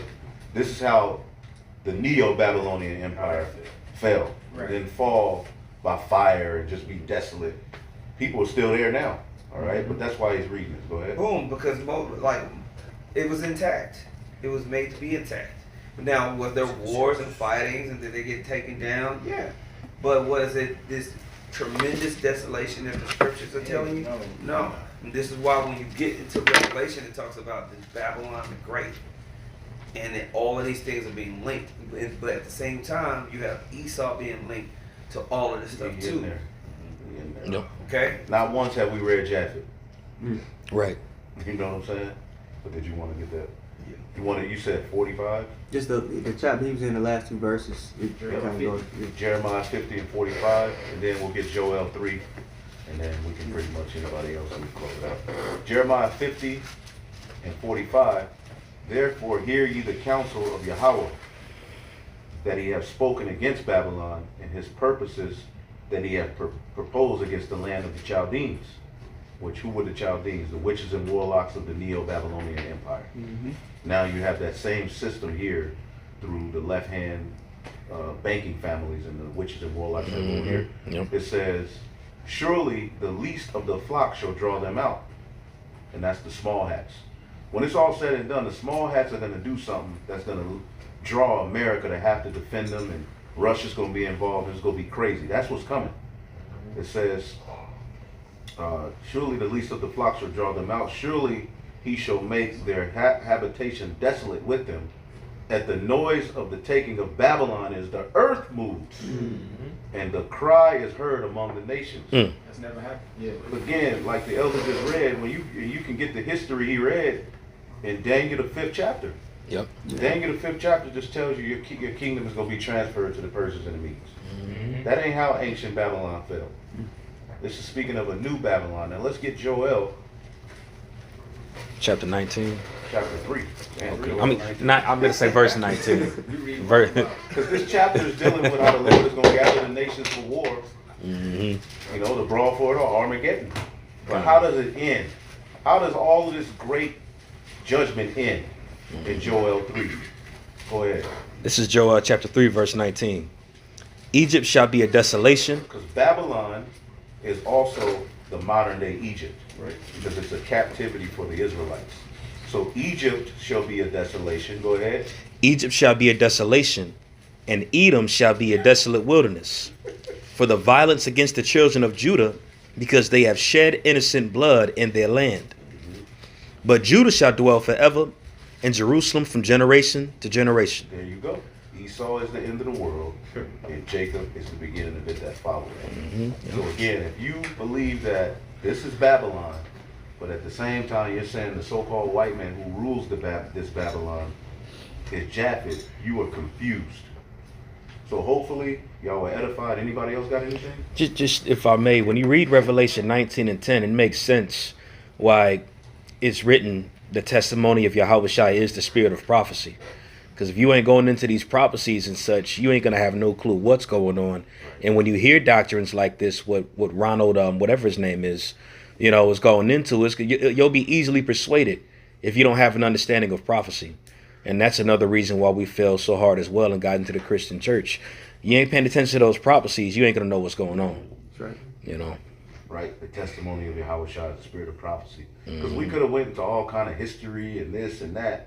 this is how the Neo-Babylonian Empire fell. Right. It didn't fall by fire and just be desolate. People are still there now, all right? But that's why he's reading this. Go ahead. Boom, because it was intact. It was made to be intact. Now, was there wars and fightings and did they get taken down? Yeah. But was it this tremendous desolation that the scriptures are telling you? No. And this is why when you get into Revelation, it talks about this Babylon the Great. and then all of these things are being linked. But at the same time, you have Esau being linked to all of this stuff In too. there. In there. Yep. Okay? Not once have we read Japhet. Right. You know what I'm saying? But did you want to get that? You said 45? Just the chapter he was in the last two verses. It kind of goes. Jeremiah 50 and 45, and then we'll get Joel 3, and then we can pretty much anybody else and close it out. Jeremiah 50 and 45, therefore hear ye the counsel of Yahweh, that he hath spoken against Babylon, and his purposes that he hath proposed against the land of the Chaldeans. Which, who were the Chaldeans? The witches and warlocks of the Neo-Babylonian Empire. Now you have that same system here through the left-hand banking families and the witches and warlocks that go here. Yep. It says, surely the least of the flock shall draw them out. And that's the small hats. When it's all said and done, the small hats are going to do something that's going to draw America to have to defend them, and Russia's going to be involved, and it's going to be crazy. That's what's coming. It says, surely the least of the flock shall draw them out. Surely he shall make their habitation desolate with them. At the noise of the taking of Babylon is the earth moved, and the cry is heard among the nations. That's never happened. Yeah. Again, like the elder just read, when you can get the history he read in Daniel the 5th chapter. Yep. Daniel the 5th chapter just tells you your kingdom is going to be transferred to the Persians and the Medes. That ain't how ancient Babylon fell. This is speaking of a new Babylon. Now let's get Joel Chapter 19. chapter 3. I mean, I'm going to say verse 19. Because this chapter is dealing with how the Lord is going to gather the nations for war. Mm-hmm. You know, the brawl for it all, Armageddon. But how does it end? How does all of this great judgment end in Joel 3? Go ahead. This is Joel chapter 3, verse 19. Egypt shall be a desolation. Because Babylon is also the modern day Egypt, right? Because it's a captivity for the Israelites. So Egypt shall be a desolation. Go ahead. Egypt shall be a desolation, and Edom shall be a desolate wilderness. For the violence against the children of Judah, because they have shed innocent blood in their land. But Judah shall dwell forever, and Jerusalem from generation to generation. There you go. Esau is the end of the world, and Jacob is the beginning of it that follows. So again, if you believe that this is Babylon, but at the same time you're saying the so-called white man who rules this Babylon is Japhet, you are confused. So hopefully y'all were edified. Anybody else got anything? Just if I may, when you read Revelation 19 and 10, it makes sense why it's written the testimony of Yahushua is the spirit of prophecy. Because if you ain't going into these prophecies and such, you ain't going to have no clue what's going on. And when you hear doctrines like this, what Ronald, whatever his name is going into, you'll be easily persuaded if you don't have an understanding of prophecy. And that's another reason why we fell so hard as well and got into the Christian church. You ain't paying attention to those prophecies, you ain't going to know what's going on. That's right. You know. Right, the testimony of Yahushua is the spirit of prophecy. Because we could have went into all kind of history and this and that.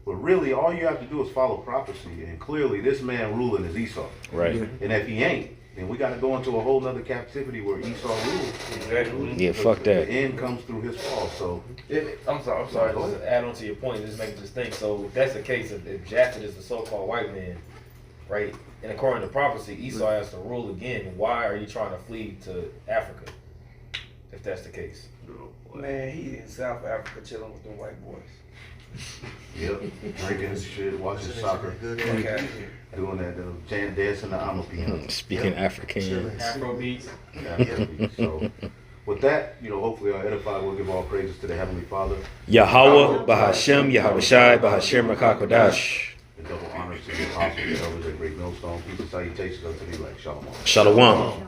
But really, all you have to do is follow prophecy. And clearly, this man ruling is Esau. Right. And if he ain't, then we got to go into a whole nother captivity where Esau rules. Exactly. Yeah, fuck that. The end comes through his fall. So I'm sorry. Just to add on to your point, just make this think. So if that's the case, if Japhet is the so-called white man, right? And according to prophecy, Esau has to rule again. Why are you trying to flee to Africa? If that's the case. Man, he in South Africa chilling with them white boys. Yep, drinking his shit, watching soccer, Okay. doing that, dancing the Amapiano. Speaking Afrikaans. Afro beats. So, with that, hopefully our edified will give all praises to the Heavenly Father. Yahweh, Bahashem, Yahushai, Bahashem, Rakakodash. The double honors to the apostles, the elders, and great millstone. Peace and salutations unto thee, like Shalom. Shalom.